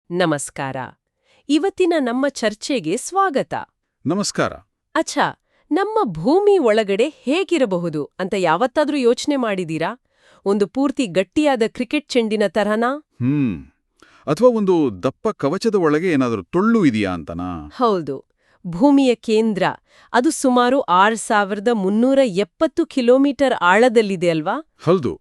ನಮಸ್ಕಾರ. ಇವತ್ತಿನ ನಮ್ಮ ಚರ್ಚೆಗೆ ಸ್ವಾಗತ. ನಮಸ್ಕಾರ. ಅಚ್ಛಾ, ನಮ್ಮ ಭೂಮಿ ಒಳಗಡೆ ಹೇಗಿರಬಹುದು ಅಂತ ಯಾವತ್ತಾದ್ರೂ ಯೋಚನೆ ಮಾಡಿದೀರಾ? ಒಂದು ಪೂರ್ತಿ ಗಟ್ಟಿಯಾದ ಕ್ರಿಕೆಟ್ ಚೆಂಡಿನ ತರಹನಾ? ಅಥವಾ ಒಂದು ದಪ್ಪ ಕವಚದ ಒಳಗೆ ಏನಾದರೂ ಟೊಳ್ಳು ಇದೆಯಾ ಅಂತನಾ? ಹೌದು. ಭೂಮಿಯ ಕೇಂದ್ರ ಅದು ಸುಮಾರು 6370 ಕಿಲೋಮೀಟರ್ ಆಳದಲ್ಲಿದೆ ಅಲ್ವಾ? ಹೌದು.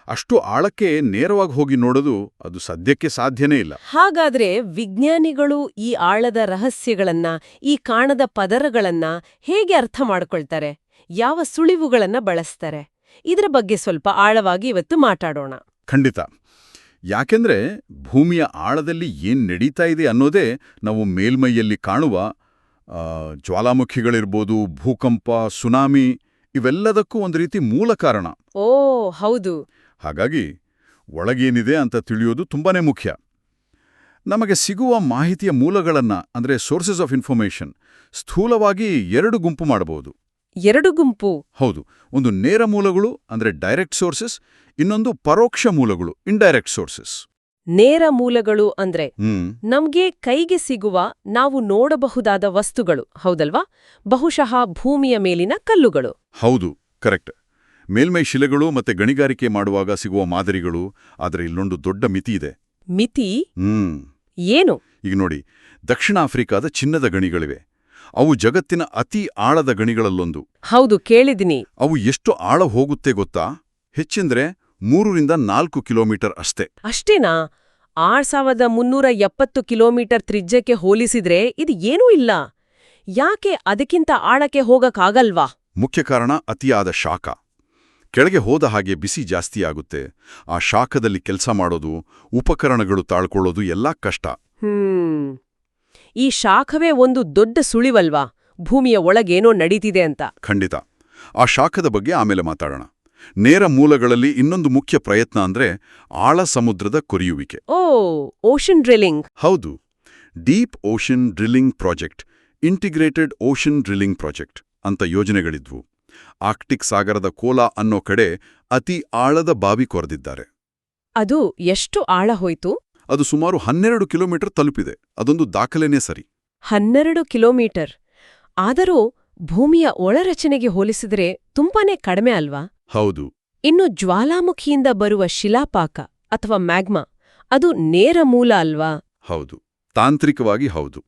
ಅಷ್ಟು ಆಳಕ್ಕೆ ನೇರವಾಗಿ ಹೋಗಿ ನೋಡೋದು ಅದು ಸದ್ಯಕ್ಕೆ ಸಾಧ್ಯನೇ ಇಲ್ಲ. ಹಾಗಾದ್ರೆ ವಿಜ್ಞಾನಿಗಳು ಈ ಆಳದ ರಹಸ್ಯಗಳನ್ನ, ಈ ಕಾಣದ ಪದರಗಳನ್ನ ಹೇಗೆ ಅರ್ಥ ಮಾಡ್ಕೊಳ್ತಾರೆ? ಯಾವ ಸುಳಿವುಗಳನ್ನ ಬಳಸ್ತಾರೆ? ಇದರ ಬಗ್ಗೆ ಸ್ವಲ್ಪ ಆಳವಾಗಿ ಇವತ್ತು ಮಾತಾಡೋಣ. ಖಂಡಿತ. ಯಾಕೆಂದ್ರೆ ಭೂಮಿಯ ಆಳದಲ್ಲಿ ಏನ್ ನಡೀತಾ ಇದೆ ಅನ್ನೋದೇ ನಾವು ಮೇಲ್ಮೈಯಲ್ಲಿ ಕಾಣುವ ಜ್ವಾಲಾಮುಖಿಗಳಿರ್ಬೋದು, ಭೂಕಂಪ, ಸುನಾಮಿ ಇವೆಲ್ಲದಕ್ಕೂ ಒಂದು ರೀತಿ ಮೂಲ ಕಾರಣ. ಓ ಹೌದು. ಹಾಗಾಗಿ ಒಳಗೇನಿದೆ ಅಂತ ತಿಳಿಯೋದು ತುಂಬಾನೇ ಮುಖ್ಯ. ನಮಗೆ ಸಿಗುವ ಮಾಹಿತಿಯ ಮೂಲಗಳನ್ನ ಅಂದ್ರೆ ಸೋರ್ಸಸ್ ಆಫ್ ಇನ್ಫಾರ್ಮೇಷನ್ ಸ್ಥೂಲವಾಗಿ 2 ಗುಂಪು ಮಾಡಬಹುದು. 2 ಗುಂಪು? ಹೌದು. ಒಂದು ನೇರ ಮೂಲಗಳು ಅಂದ್ರೆ ಡೈರೆಕ್ಟ್ ಸೋರ್ಸಸ್, ಇನ್ನೊಂದು ಪರೋಕ್ಷ ಮೂಲಗಳು ಇಂಡೈರೆಕ್ಟ್ ಸೋರ್ಸಸ್. ನೇರ ಮೂಲಗಳು ಅಂದ್ರೆ ನಮ್ಗೆ ಕೈಗೆ ಸಿಗುವ, ನಾವು ನೋಡಬಹುದಾದ ವಸ್ತುಗಳು, ಹೌದಲ್ವಾ? ಬಹುಶಃ ಭೂಮಿಯ ಮೇಲಿನ ಕಲ್ಲುಗಳು. ಹೌದು, ಕರೆಕ್ಟ್. ಮೇಲ್ಮೈ ಶಿಲೆಗಳು ಮತ್ತೆ ಗಣಿಗಾರಿಕೆ ಮಾಡುವಾಗ ಸಿಗುವ ಮಾದರಿಗಳು. ಆದರೆ ಇಲ್ಲೊಂದು ದೊಡ್ಡ ಮಿತಿ ಇದೆ. ಮಿತಿ? ಏನು? ಈಗ ನೋಡಿ, ದಕ್ಷಿಣ ಆಫ್ರಿಕಾದ ಚಿನ್ನದ ಗಣಿಗಳಿವೆ. ಅವು ಜಗತ್ತಿನ ಅತಿ ಆಳದ ಗಣಿಗಳಲ್ಲೊಂದು. ಹೌದು, ಕೇಳಿದಿನಿ. ಅವು ಎಷ್ಟು ಆಳ ಹೋಗುತ್ತೆ ಗೊತ್ತಾ? ಹೆಚ್ಚೆಂದ್ರೆ 3ರಿಂದ 4 ಕಿಲೋಮೀಟರ್ ಅಷ್ಟೇ. ಅಷ್ಟೇನಾ? 6370 ಕಿಲೋಮೀಟರ್ ತ್ರಿಜ್ಯಕ್ಕೆ ಹೋಲಿಸಿದ್ರೆ ಇದು ಏನೂ ಇಲ್ಲ. ಯಾಕೆ ಅದಕ್ಕಿಂತ ಆಳಕ್ಕೆ ಹೋಗಕ್ಕಾಗಲ್ವಾ? ಮುಖ್ಯ ಕಾರಣ ಅತಿಯಾದ ಶಾಖ. ಕೆಳಗೆ ಹೋದ ಹಾಗೆ ಬಿಸಿ ಜಾಸ್ತಿಯಾಗುತ್ತೆ. ಆ ಶಾಖದಲ್ಲಿ ಕೆಲಸ ಮಾಡೋದು, ಉಪಕರಣಗಳು ತಾಳ್ಕೊಳ್ಳೋದು ಎಲ್ಲ ಕಷ್ಟ. ಈ ಶಾಖವೇ ಒಂದು ದೊಡ್ಡ ಸುಳಿವಲ್ವಾ ಭೂಮಿಯ ಒಳಗೇನೋ ನಡೀತಿದೆ ಅಂತ? ಖಂಡಿತ. ಆ ಶಾಖದ ಬಗ್ಗೆ ಆಮೇಲೆ ಮಾತಾಡೋಣ. ನೇರ ಮೂಲಗಳಲ್ಲಿ ಇನ್ನೊಂದು ಮುಖ್ಯ ಪ್ರಯತ್ನ ಅಂದ್ರೆ ಆಳ ಸಮುದ್ರದ ಕೊರೆಯುವಿಕೆ. Ocean drilling. ಹೌದು. Deep ocean drilling project, integrated ocean drilling project ಅಂತ ಯೋಜನೆಗಳಿದ್ವು. ಆರ್ಕ್ಟಿಕ್ ಸಾಗರದ ಕೋಲಾ ಅನ್ನೋ ಕಡೆ ಅತಿ ಆಳದ ಬಾವಿ ಕೊರೆದಿದ್ದಾರೆ. ಅದು ಎಷ್ಟು ಆಳ ಹೋಯ್ತು? ಅದು ಸುಮಾರು 12 ಕಿಲೋಮೀಟರ್ ತಲುಪಿದೆ. ಅದೊಂದು ದಾಖಲೆನೇ ಸರಿ. 12 ಕಿಲೋಮೀಟರ್. ಆದರೂ ಭೂಮಿಯ ಒಳರಚನೆಗೆ ಹೋಲಿಸಿದರೆ ತುಂಬಾನೇ ಕಡಿಮೆ ಅಲ್ವಾ? ಹೌದು. ಇನ್ನು ಜ್ವಾಲಾಮುಖಿಯಿಂದ ಬರುವ ಶಿಲಾಪಾಕ ಅಥವಾ ಮ್ಯಾಗ್ಮಾ, ಅದು ನೇರ ಮೂಲ ಅಲ್ವಾ? ಹೌದು, ತಾಂತ್ರಿಕವಾಗಿ ಹೌದು.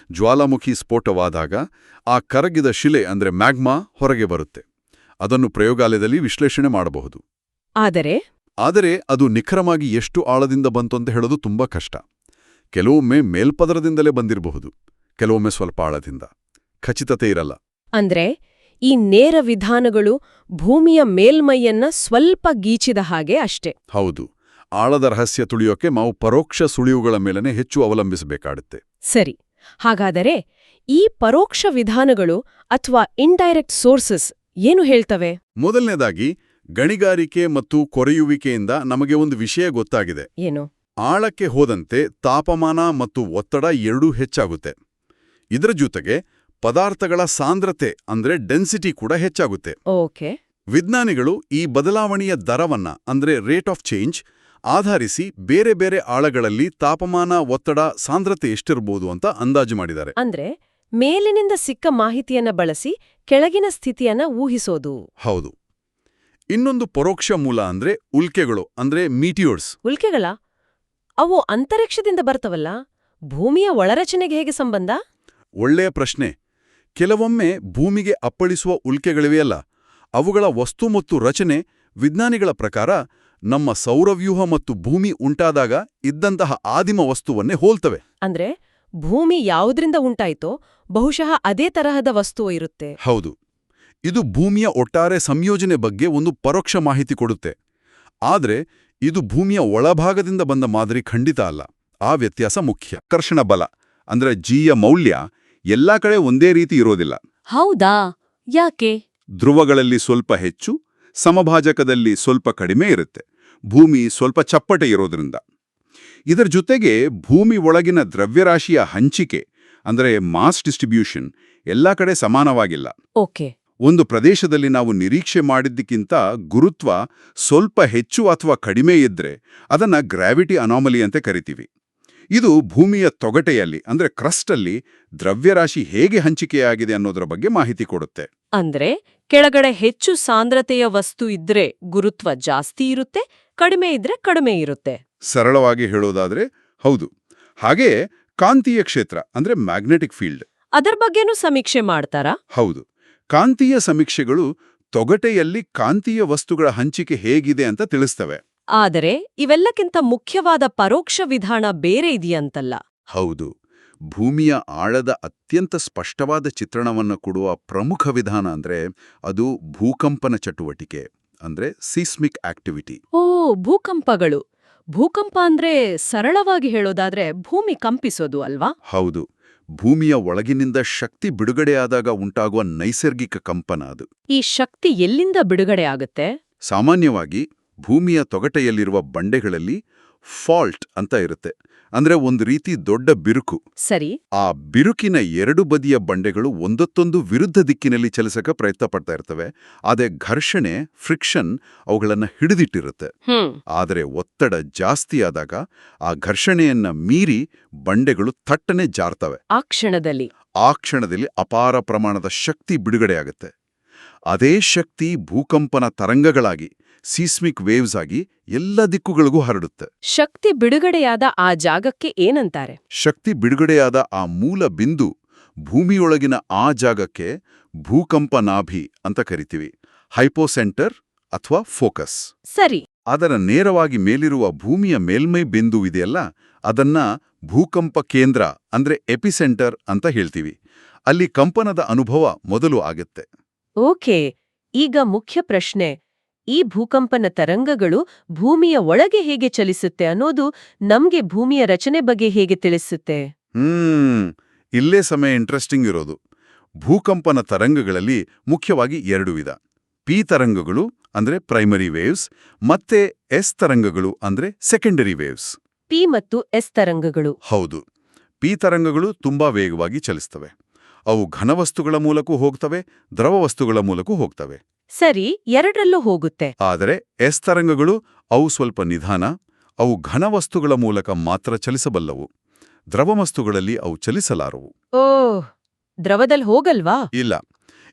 ಜ್ವಾಲಾಮುಖಿ ಸ್ಫೋಟವಾದಾಗ ಆ ಕರಗಿದ ಶಿಲೆ ಅಂದ್ರೆ ಮ್ಯಾಗ್ಮಾ ಹೊರಗೆ ಬರುತ್ತೆ. ಅದನ್ನು ಪ್ರಯೋಗಾಲಯದಲ್ಲಿ ವಿಶ್ಲೇಷಣೆ ಮಾಡಬಹುದು. ಆದರೆ ಅದು ನಿಖರವಾಗಿ ಎಷ್ಟು ಆಳದಿಂದ ಬಂತು ಅಂತ ಹೇಳೋದು ತುಂಬಾ ಕಷ್ಟ. ಕೆಲವೊಮ್ಮೆ ಮೇಲ್ಪದರದಿಂದಲೇ ಬಂದಿರಬಹುದು, ಕೆಲವೊಮ್ಮೆ ಸ್ವಲ್ಪ ಆಳದಿಂದ. ಖಚಿತತೆ ಇರಲ್ಲ. ಅಂದ್ರೆ ಈ ನೇರ ವಿಧಾನಗಳು ಭೂಮಿಯ ಮೇಲ್ಮೈಯನ್ನ ಸ್ವಲ್ಪ ಗೀಚಿದ ಹಾಗೆ ಅಷ್ಟೇ. ಹೌದು. ಆಳದ ರಹಸ್ಯ ತುಳಿಯೋಕೆ ನಾವು ಪರೋಕ್ಷ ಸುಳಿವುಗಳ ಮೇಲನೆ ಹೆಚ್ಚು ಅವಲಂಬಿಸಬೇಕಾಡುತ್ತೆ. ಸರಿ. ಹಾಗಾದರೆ ಈ ಪರೋಕ್ಷ ವಿಧಾನಗಳು ಅಥವಾ ಇಂಡೈರೆಕ್ಟ್ ಸೋರ್ಸಸ್ ಏನು ಹೇಳ್ತವೆ? ಮೊದಲನೇದಾಗಿ, ಗಣಿಗಾರಿಕೆ ಮತ್ತು ಕೊರೆಯುವಿಕೆಯಿಂದ ನಮಗೆ ಒಂದು ವಿಷಯ ಗೊತ್ತಾಗಿದೆ. ಏನು? ಆಳಕ್ಕೆ ಹೋದಂತೆ ತಾಪಮಾನ ಮತ್ತು ಒತ್ತಡ ಎರಡೂ ಹೆಚ್ಚಾಗುತ್ತೆ. ಇದರ ಜೊತೆಗೆ ಪದಾರ್ಥಗಳ ಸಾಂದ್ರತೆ ಅಂದ್ರೆ ಡೆನ್ಸಿಟಿ ಕೂಡ ಹೆಚ್ಚಾಗುತ್ತೆ. ಓಕೆ. ವಿಜ್ಞಾನಿಗಳು ಈ ಬದಲಾವಣೆಯ ದರವನ್ನ ಅಂದ್ರೆ ರೇಟ್ ಆಫ್ ಚೇಂಜ್ ಆಧರಿಸಿ ಬೇರೆ ಬೇರೆ ಆಳಗಳಲ್ಲಿ ತಾಪಮಾನ, ಒತ್ತಡ, ಸಾಂದ್ರತೆ ಎಷ್ಟಿರಬಹುದು ಅಂತ ಅಂದಾಜು ಮಾಡಿದ್ದಾರೆ. ಅಂದ್ರೆ ಮೇಲಿನಿಂದ ಸಿಕ್ಕ ಮಾಹಿತಿಯನ್ನ ಬಳಸಿ ಕೆಳಗಿನ ಸ್ಥಿತಿಯನ್ನ ಊಹಿಸೋದು. ಹೌದು. ಇನ್ನೊಂದು ಪರೋಕ್ಷ ಮೂಲ ಅಂದ್ರೆ ಉಲ್ಕೆಗಳು ಅಂದ್ರೆ ಮೀಟಿಯೋರ್ಸ್. ಉಲ್ಕೆಗಳ? ಅವು ಅಂತರಿಕ್ಷದಿಂದ ಬರ್ತವಲ್ಲ, ಭೂಮಿಯ ಒಳರಚನೆಗೆ ಹೇಗೆ ಸಂಬಂಧ? ಒಳ್ಳೆಯ ಪ್ರಶ್ನೆ. ಕೆಲವೊಮ್ಮೆ ಭೂಮಿಗೆ ಅಪ್ಪಳಿಸುವ ಉಲ್ಕೆಗಳಿವೆಯಲ್ಲ, ಅವುಗಳ ವಸ್ತು ಮತ್ತು ರಚನೆ ವಿಜ್ಞಾನಿಗಳ ಪ್ರಕಾರ ನಮ್ಮ ಸೌರವ್ಯೂಹ ಮತ್ತು ಭೂಮಿ ಉಂಟಾದಾಗ ಇದ್ದಂತಹ ಆದಿಮ ವಸ್ತುವನ್ನೇ ಹೋಲ್ತವೆ. ಅಂದ್ರೆ ಭೂಮಿ ಯಾವುದ್ರಿಂದ ಉಂಟಾಯ್ತೋ ಬಹುಶಃ ಅದೇ ತರಹದ ವಸ್ತುವು ಇರುತ್ತೆ. ಹೌದು. ಇದು ಭೂಮಿಯ ಒಟ್ಟಾರೆ ಸಂಯೋಜನೆ ಬಗ್ಗೆ ಒಂದು ಪರೋಕ್ಷ ಮಾಹಿತಿ ಕೊಡುತ್ತೆ. ಆದ್ರೆ ಇದು ಭೂಮಿಯ ಒಳಭಾಗದಿಂದ ಬಂದ ಮಾದರಿ ಖಂಡಿತ ಅಲ್ಲ. ಆ ವ್ಯತ್ಯಾಸ ಮುಖ್ಯ. ಆಕರ್ಷಣ ಬಲ ಅಂದ್ರೆ ಜಿಯ ಮೌಲ್ಯ ಎಲ್ಲಾ ಕಡೆ ಒಂದೇ ರೀತಿ ಇರೋದಿಲ್ಲ. ಹೌದಾ? ಯಾಕೆ? ಧ್ರುವಗಳಲ್ಲಿ ಸ್ವಲ್ಪ ಹೆಚ್ಚು, ಸಮಭಾಜಕದಲ್ಲಿ ಸ್ವಲ್ಪ ಕಡಿಮೆ ಇರುತ್ತೆ. ಭೂಮಿ ಸ್ವಲ್ಪ ಚಪ್ಪಟೆ ಇರೋದ್ರಿಂದ. ಇದರ ಜೊತೆಗೆ ಭೂಮಿ ಒಳಗಿನ ದ್ರವ್ಯರಾಶಿಯ ಹಂಚಿಕೆ ಅಂದ್ರೆ ಮಾಸ್ ಡಿಸ್ಟ್ರಿಬ್ಯೂಷನ್ ಎಲ್ಲಾ ಕಡೆ ಸಮಾನವಾಗಿಲ್ಲ. ಓಕೆ. ಒಂದು ಪ್ರದೇಶದಲ್ಲಿ ನಾವು ನಿರೀಕ್ಷೆ ಮಾಡಿದ್ದಕ್ಕಿಂತ ಗುರುತ್ವ ಸ್ವಲ್ಪ ಹೆಚ್ಚು ಅಥವಾ ಕಡಿಮೆ ಇದ್ರೆ ಅದನ್ನ ಗ್ರಾವಿಟಿ ಅನಾಮಲಿ ಅಂತ ಕರಿತೀವಿ. ಇದು ಭೂಮಿಯ ತೊಗಟೆಯಲ್ಲಿ ಅಂದ್ರೆ ಕ್ರಸ್ಟಲ್ಲಿ ದ್ರವ್ಯರಾಶಿ ಹೇಗೆ ಹಂಚಿಕೆಯಾಗಿದೆ ಅನ್ನೋದರ ಬಗ್ಗೆ ಮಾಹಿತಿ ಕೊಡುತ್ತೆ. ಅಂದ್ರೆ ಕೆಳಗಡೆ ಹೆಚ್ಚು ಸಾಂದ್ರತೆಯ ವಸ್ತು ಇದ್ರೆ ಗುರುತ್ವ ಜಾಸ್ತಿ ಇರುತ್ತೆ, ಕಡಿಮೆ ಇದ್ರೆ ಕಡಿಮೆ ಇರುತ್ತೆ. ಸರಳವಾಗಿ ಹೇಳೋದಾದ್ರೆ ಹೌದು. ಹಾಗೆಯೇ ಕಾಂತೀಯ ಕ್ಷೇತ್ರ ಅಂದ್ರೆ ಮ್ಯಾಗ್ನೆಟಿಕ್ ಫೀಲ್ಡ್. ಅದರ ಬಗ್ಗೆನೂ ಸಮೀಕ್ಷೆ ಮಾಡ್ತಾರಾ? ಹೌದು. ಕಾಂತೀಯ ಸಮೀಕ್ಷೆಗಳು ತೊಗಟೆಯಲ್ಲಿ ಕಾಂತೀಯ ವಸ್ತುಗಳ ಹಂಚಿಕೆ ಹೇಗಿದೆ ಅಂತ ತಿಳಿಸ್ತವೆ. ಆದರೆ ಇವೆಲ್ಲಕ್ಕಿಂತ ಮುಖ್ಯವಾದ ಪರೋಕ್ಷ ವಿಧಾನ ಬೇರೆ ಇದೆಯಂತಲ್ಲ. ಹೌದು. ಭೂಮಿಯ ಆಳದ ಅತ್ಯಂತ ಸ್ಪಷ್ಟವಾದ ಚಿತ್ರಣವನ್ನು ಕೊಡುವ ಪ್ರಮುಖ ವಿಧಾನ ಅಂದ್ರೆ ಅದು ಭೂಕಂಪನ ಚಟುವಟಿಕೆ ಅಂದ್ರೆ ಸೀಸ್ಮಿಕ್ ಆಕ್ಟಿವಿಟಿ. ಓ, ಭೂಕಂಪಗಳು. ಭೂಕಂಪ ಅಂದ್ರೆ ಸರಳವಾಗಿ ಹೇಳೋದಾದ್ರೆ ಭೂಮಿ ಕಂಪಿಸೋದು ಅಲ್ವಾ? ಹೌದು. ಭೂಮಿಯ ಒಳಗಿನಿಂದ ಶಕ್ತಿ ಬಿಡುಗಡೆಯಾದಾಗ ಉಂಟಾಗುವ ನೈಸರ್ಗಿಕ ಕಂಪನ ಅದು. ಈ ಶಕ್ತಿ ಎಲ್ಲಿಂದ ಬಿಡುಗಡೆ ಆಗುತ್ತೆ? ಸಾಮಾನ್ಯವಾಗಿ ಭೂಮಿಯ ತೊಗಟೆಯಲ್ಲಿರುವ ಬಂಡೆಗಳಲ್ಲಿ ಫಾಲ್ಟ್ ಅಂತ ಇರುತ್ತೆ. ಅಂದ್ರೆ ಒಂದು ರೀತಿ ದೊಡ್ಡ ಬಿರುಕು. ಸರಿ. ಆ ಬಿರುಕಿನ ಎರಡು ಬದಿಯ ಬಂಡೆಗಳು ಒಂದೊತ್ತೊಂದು ವಿರುದ್ಧ ದಿಕ್ಕಿನಲ್ಲಿ ಚಲಿಸಕ ಪ್ರಯತ್ನ ಪಡ್ತಾ ಇರ್ತವೆ. ಆದ್ರೆ ಘರ್ಷಣೆ, ಫ್ರಿಕ್ಷನ್ ಅವುಗಳನ್ನ ಹಿಡಿದಿಟ್ಟಿರುತ್ತೆ. ಆದರೆ ಒತ್ತಡ ಜಾಸ್ತಿಯಾದಾಗ ಆ ಘರ್ಷಣೆಯನ್ನ ಮೀರಿ ಬಂಡೆಗಳು ಥಟ್ಟನೆ ಜಾರ್ತವೆ. ಆ ಕ್ಷಣದಲ್ಲಿ ಅಪಾರ ಪ್ರಮಾಣದ ಶಕ್ತಿ ಬಿಡುಗಡೆಯಾಗುತ್ತೆ. ಅದೇ ಶಕ್ತಿ ಭೂಕಂಪನ ತರಂಗಗಳಾಗಿ ಸೀಸ್ಮಿಕ್ ವೇವ್ಸ್ ಆಗಿ ಎಲ್ಲ ದಿಕ್ಕುಗಳಿಗೂ ಹರಡುತ್ತೆ. ಶಕ್ತಿ ಬಿಡುಗಡೆಯಾದ ಆ ಜಾಗಕ್ಕೆ ಏನಂತಾರೆ? ಶಕ್ತಿ ಬಿಡುಗಡೆಯಾದ ಆ ಮೂಲ ಬಿಂದು ಭೂಮಿಯೊಳಗಿನ ಆ ಜಾಗಕ್ಕೆ ಭೂಕಂಪನಾಭಿ ಅಂತ ಕರಿತೀವಿ. ಹೈಪೋಸೆಂಟರ್ ಅಥವಾ ಫೋಕಸ್. ಸರಿ. ಅದರ ನೇರವಾಗಿ ಮೇಲಿರುವ ಭೂಮಿಯ ಮೇಲ್ಮೈ ಬಿಂದು ಇದೆಯಲ್ಲ, ಅದನ್ನ ಭೂಕಂಪ ಕೇಂದ್ರ ಅಂದ್ರೆ ಎಪಿಸೆಂಟರ್ ಅಂತ ಹೇಳ್ತೀವಿ. ಅಲ್ಲಿ ಕಂಪನದ ಅನುಭವ ಮೊದಲು ಆಗುತ್ತೆ. ಓಕೆ. ಈಗ ಮುಖ್ಯ ಪ್ರಶ್ನೆ, ಈ ಭೂಕಂಪನ ತರಂಗಗಳು ಭೂಮಿಯ ಒಳಗೆ ಹೇಗೆ ಚಲಿಸುತ್ತೆ ಅನ್ನೋದು ನಮ್ಗೆ ಭೂಮಿಯ ರಚನೆ ಬಗ್ಗೆ ಹೇಗೆ ತಿಳಿಸುತ್ತೆ? ಇಲ್ಲೇ ಸಮಯ ಇಂಟ್ರೆಸ್ಟಿಂಗ್ ಇರೋದು. ಭೂಕಂಪನ ತರಂಗಗಳಲ್ಲಿ ಮುಖ್ಯವಾಗಿ ಎರಡು ವಿಧ. ಪಿ ತರಂಗಗಳು ಅಂದ್ರೆ ಪ್ರೈಮರಿ ವೇವ್ಸ್, ಮತ್ತೆ ಎಸ್ ತರಂಗಗಳು ಅಂದ್ರೆ ಸೆಕೆಂಡರಿ ವೇವ್ಸ್. ಪಿ ಮತ್ತು ಎಸ್ ತರಂಗಗಳು. ಹೌದು. ಪಿ ತರಂಗಗಳು ತುಂಬಾ ವೇಗವಾಗಿ ಚಲಿಸ್ತವೆ. ಅವು ಘನವಸ್ತುಗಳ ಮೂಲಕೂ ಹೋಗ್ತವೆ, ದ್ರವ ವಸ್ತುಗಳ ಮೂಲಕೂ ಹೋಗ್ತವೆ. ಸರಿ, ಎರಡರಲ್ಲೂ ಹೋಗುತ್ತೆ. ಆದರೆ ಎಸ್ ತರಂಗಗಳು ಅವು ಸ್ವಲ್ಪ ನಿಧಾನ. ಅವು ಘನವಸ್ತುಗಳ ಮೂಲಕ ಮಾತ್ರ ಚಲಿಸಬಲ್ಲವು. ದ್ರವವಸ್ತುಗಳಲ್ಲಿ ಅವು ಚಲಿಸಲಾರವು. ಓಹ್, ದ್ರವದಲ್ಲಿ ಹೋಗಲ್ವಾ? ಇಲ್ಲ.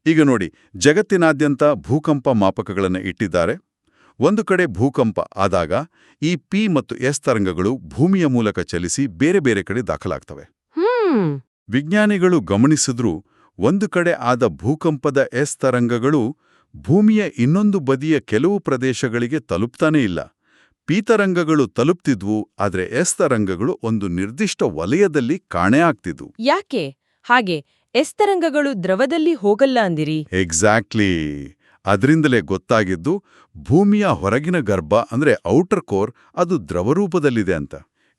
ಈಗ ನೋಡಿ, ಜಗತ್ತಿನಾದ್ಯಂತ ಭೂಕಂಪ ಮಾಪಕಗಳನ್ನು ಇಟ್ಟಿದ್ದಾರೆ. ಒಂದು ಕಡೆ ಭೂಕಂಪ ಆದಾಗ ಈ ಪಿ ಮತ್ತು ಎಸ್ ತರಂಗಗಳು ಭೂಮಿಯ ಮೂಲಕ ಚಲಿಸಿ ಬೇರೆ ಬೇರೆ ಕಡೆ ದಾಖಲಾಗ್ತವೆ. ವಿಜ್ಞಾನಿಗಳು ಗಮನಿಸಿದ್ರೂ ಒಂದು ಕಡೆ ಆದ ಭೂಕಂಪದ ಎಸ್ ತರಂಗಗಳು ಭೂಮಿಯ ಇನ್ನೊಂದು ಬದಿಯ ಕೆಲವು ಪ್ರದೇಶಗಳಿಗೆ ತಲುಪ್ತಾನೇ ಇಲ್ಲ. ಪಿ ತರಂಗಗಳು ತಲುಪ್ತಿದ್ವು, ಆದ್ರೆ ಎಸ್ ತರಂಗಗಳು ಒಂದು ನಿರ್ದಿಷ್ಟ ವಲಯದಲ್ಲಿ ಕಾಣೆ ಆಗ್ತಿದ್ವು. ಯಾಕೆ ಹಾಗೆ? ಎಸ್ ತರಂಗಗಳು ದ್ರವದಲ್ಲಿ ಹೋಗಲ್ಲ ಅಂದಿರಿ? ಎಕ್ಸಾಕ್ಟ್ಲಿ. ಅದರಿಂದಲೇ ಗೊತ್ತಾಗಿದ್ದು ಭೂಮಿಯ ಹೊರಗಿನ ಗರ್ಭ ಅಂದ್ರೆ ಔಟರ್ ಕೋರ್ ಅದು ದ್ರವರೂಪದಲ್ಲಿದೆ ಅಂತ.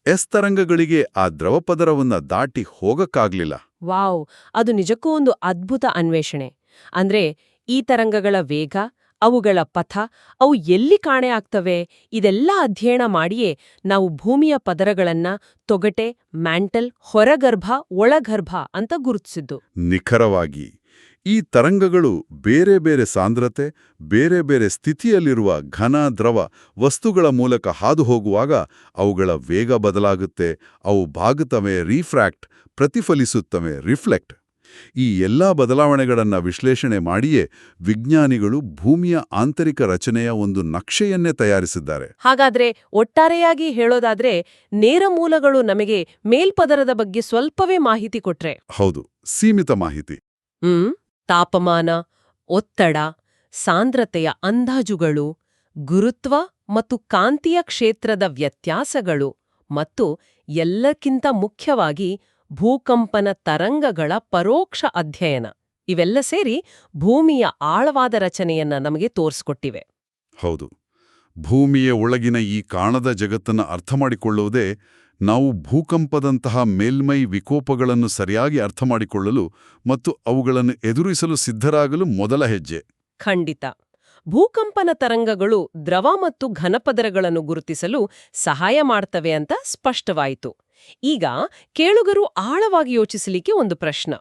ಎಸ್ ತರಂಗಗಳಿಗೆ ಆ ದ್ರವಪದರವನ್ನ ದಾಟಿ ಹೋಗಕ್ಕಾಗ್ಲಿಲ್ಲ. ವಾವ್, ಅದು ನಿಜಕ್ಕೂ ಒಂದು ಅದ್ಭುತ ಅನ್ವೇಷಣೆ. ಅಂದ್ರೆ ಈ ತರಂಗಗಳ ವೇಗ, ಅವುಗಳ ಪಥ, ಅವು ಎಲ್ಲಿ ಕಾಣೆ ಆಗ್ತವೆ, ಇದೆಲ್ಲ ಅಧ್ಯಯನ ಮಾಡಿಯೇ ನಾವು ಭೂಮಿಯ ಪದರಗಳನ್ನ ತೊಗಟೆ, ಮ್ಯಾಂಟಲ್, ಹೊರಗರ್ಭ, ಒಳಗರ್ಭ ಅಂತ ಗುರುತಿಸಿದ್ದು. ನಿಖರವಾಗಿ. ಈ ತರಂಗಗಳು ಬೇರೆ ಬೇರೆ ಸಾಂದ್ರತೆ, ಬೇರೆ ಬೇರೆ ಸ್ಥಿತಿಯಲ್ಲಿರುವ ಘನ, ದ್ರವ ವಸ್ತುಗಳ ಮೂಲಕ ಹಾದು ಹೋಗುವಾಗ ಅವುಗಳ ವೇಗ ಬದಲಾಗುತ್ತೆ. ಅವು ಬಾಗುತ್ತವೆ, ರೀಫ್ರಾಕ್ಟ್, ಪ್ರತಿಫಲಿಸುತ್ತವೆ, ರಿಫ್ಲೆಕ್ಟ್. ಈ ಎಲ್ಲಾ ಬದಲಾವಣೆಗಳನ್ನು ವಿಶ್ಲೇಷಣೆ ಮಾಡಿಯೇ ವಿಜ್ಞಾನಿಗಳು ಭೂಮಿಯ ಆಂತರಿಕ ರಚನೆಯ ಒಂದು ನಕ್ಷೆಯನ್ನೇ ತಯಾರಿಸಿದ್ದಾರೆ. ಹಾಗಾದ್ರೆ ಒಟ್ಟಾರೆಯಾಗಿ ಹೇಳೋದಾದ್ರೆ ನೇರ ಮೂಲಗಳು ನಮಗೆ ಮೇಲ್ಪದರದ ಬಗ್ಗೆ ಸ್ವಲ್ಪವೇ ಮಾಹಿತಿ ಕೊಟ್ರೆ? ಹೌದು, ಸೀಮಿತ ಮಾಹಿತಿ. ತಾಪಮಾನ, ಒತ್ತಡ, ಸಾಂದ್ರತೆಯ ಅಂದಾಜುಗಳು, ಗುರುತ್ವ ಮತ್ತು ಕಾಂತೀಯ ಕ್ಷೇತ್ರದ ವ್ಯತ್ಯಾಸಗಳು ಮತ್ತು ಎಲ್ಲಕ್ಕಿಂತ ಮುಖ್ಯವಾಗಿ ಭೂಕಂಪನ ತರಂಗಗಳ ಪರೋಕ್ಷ ಅಧ್ಯಯನ, ಇವೆಲ್ಲ ಸೇರಿ ಭೂಮಿಯ ಆಳವಾದ ರಚನೆಯನ್ನ ನಮಗೆ ತೋರಿಸ್ಕೊಟ್ಟಿವೆ. ಹೌದು. ಭೂಮಿಯ ಒಳಗಿನ ಈ ಕಾಣದ ಜಗತ್ತನ್ನು ಅರ್ಥಮಾಡಿಕೊಳ್ಳುವುದೇ ನಾವು ಭೂಕಂಪದಂತಹ ಮೇಲ್ಮೈ ವಿಕೋಪಗಳನ್ನು ಸರಿಯಾಗಿ ಅರ್ಥಮಾಡಿಕೊಳ್ಳಲು ಮತ್ತು ಅವುಗಳನ್ನು ಎದುರಿಸಲು ಸಿದ್ಧರಾಗಲು ಮೊದಲ ಹೆಜ್ಜೆ. ಖಂಡಿತ. ಭೂಕಂಪನ ತರಂಗಗಳು ದ್ರವ ಮತ್ತು ಘನಪದರಗಳನ್ನು ಗುರುತಿಸಲು ಸಹಾಯ ಮಾಡ್ತವೆ ಅಂತ ಸ್ಪಷ್ಟವಾಯಿತು. ಈಗ ಕೇಳುಗರು ಆಳವಾಗಿ ಯೋಚಿಸಲಿಕ್ಕೆ ಒಂದು ಪ್ರಶ್ನೆ.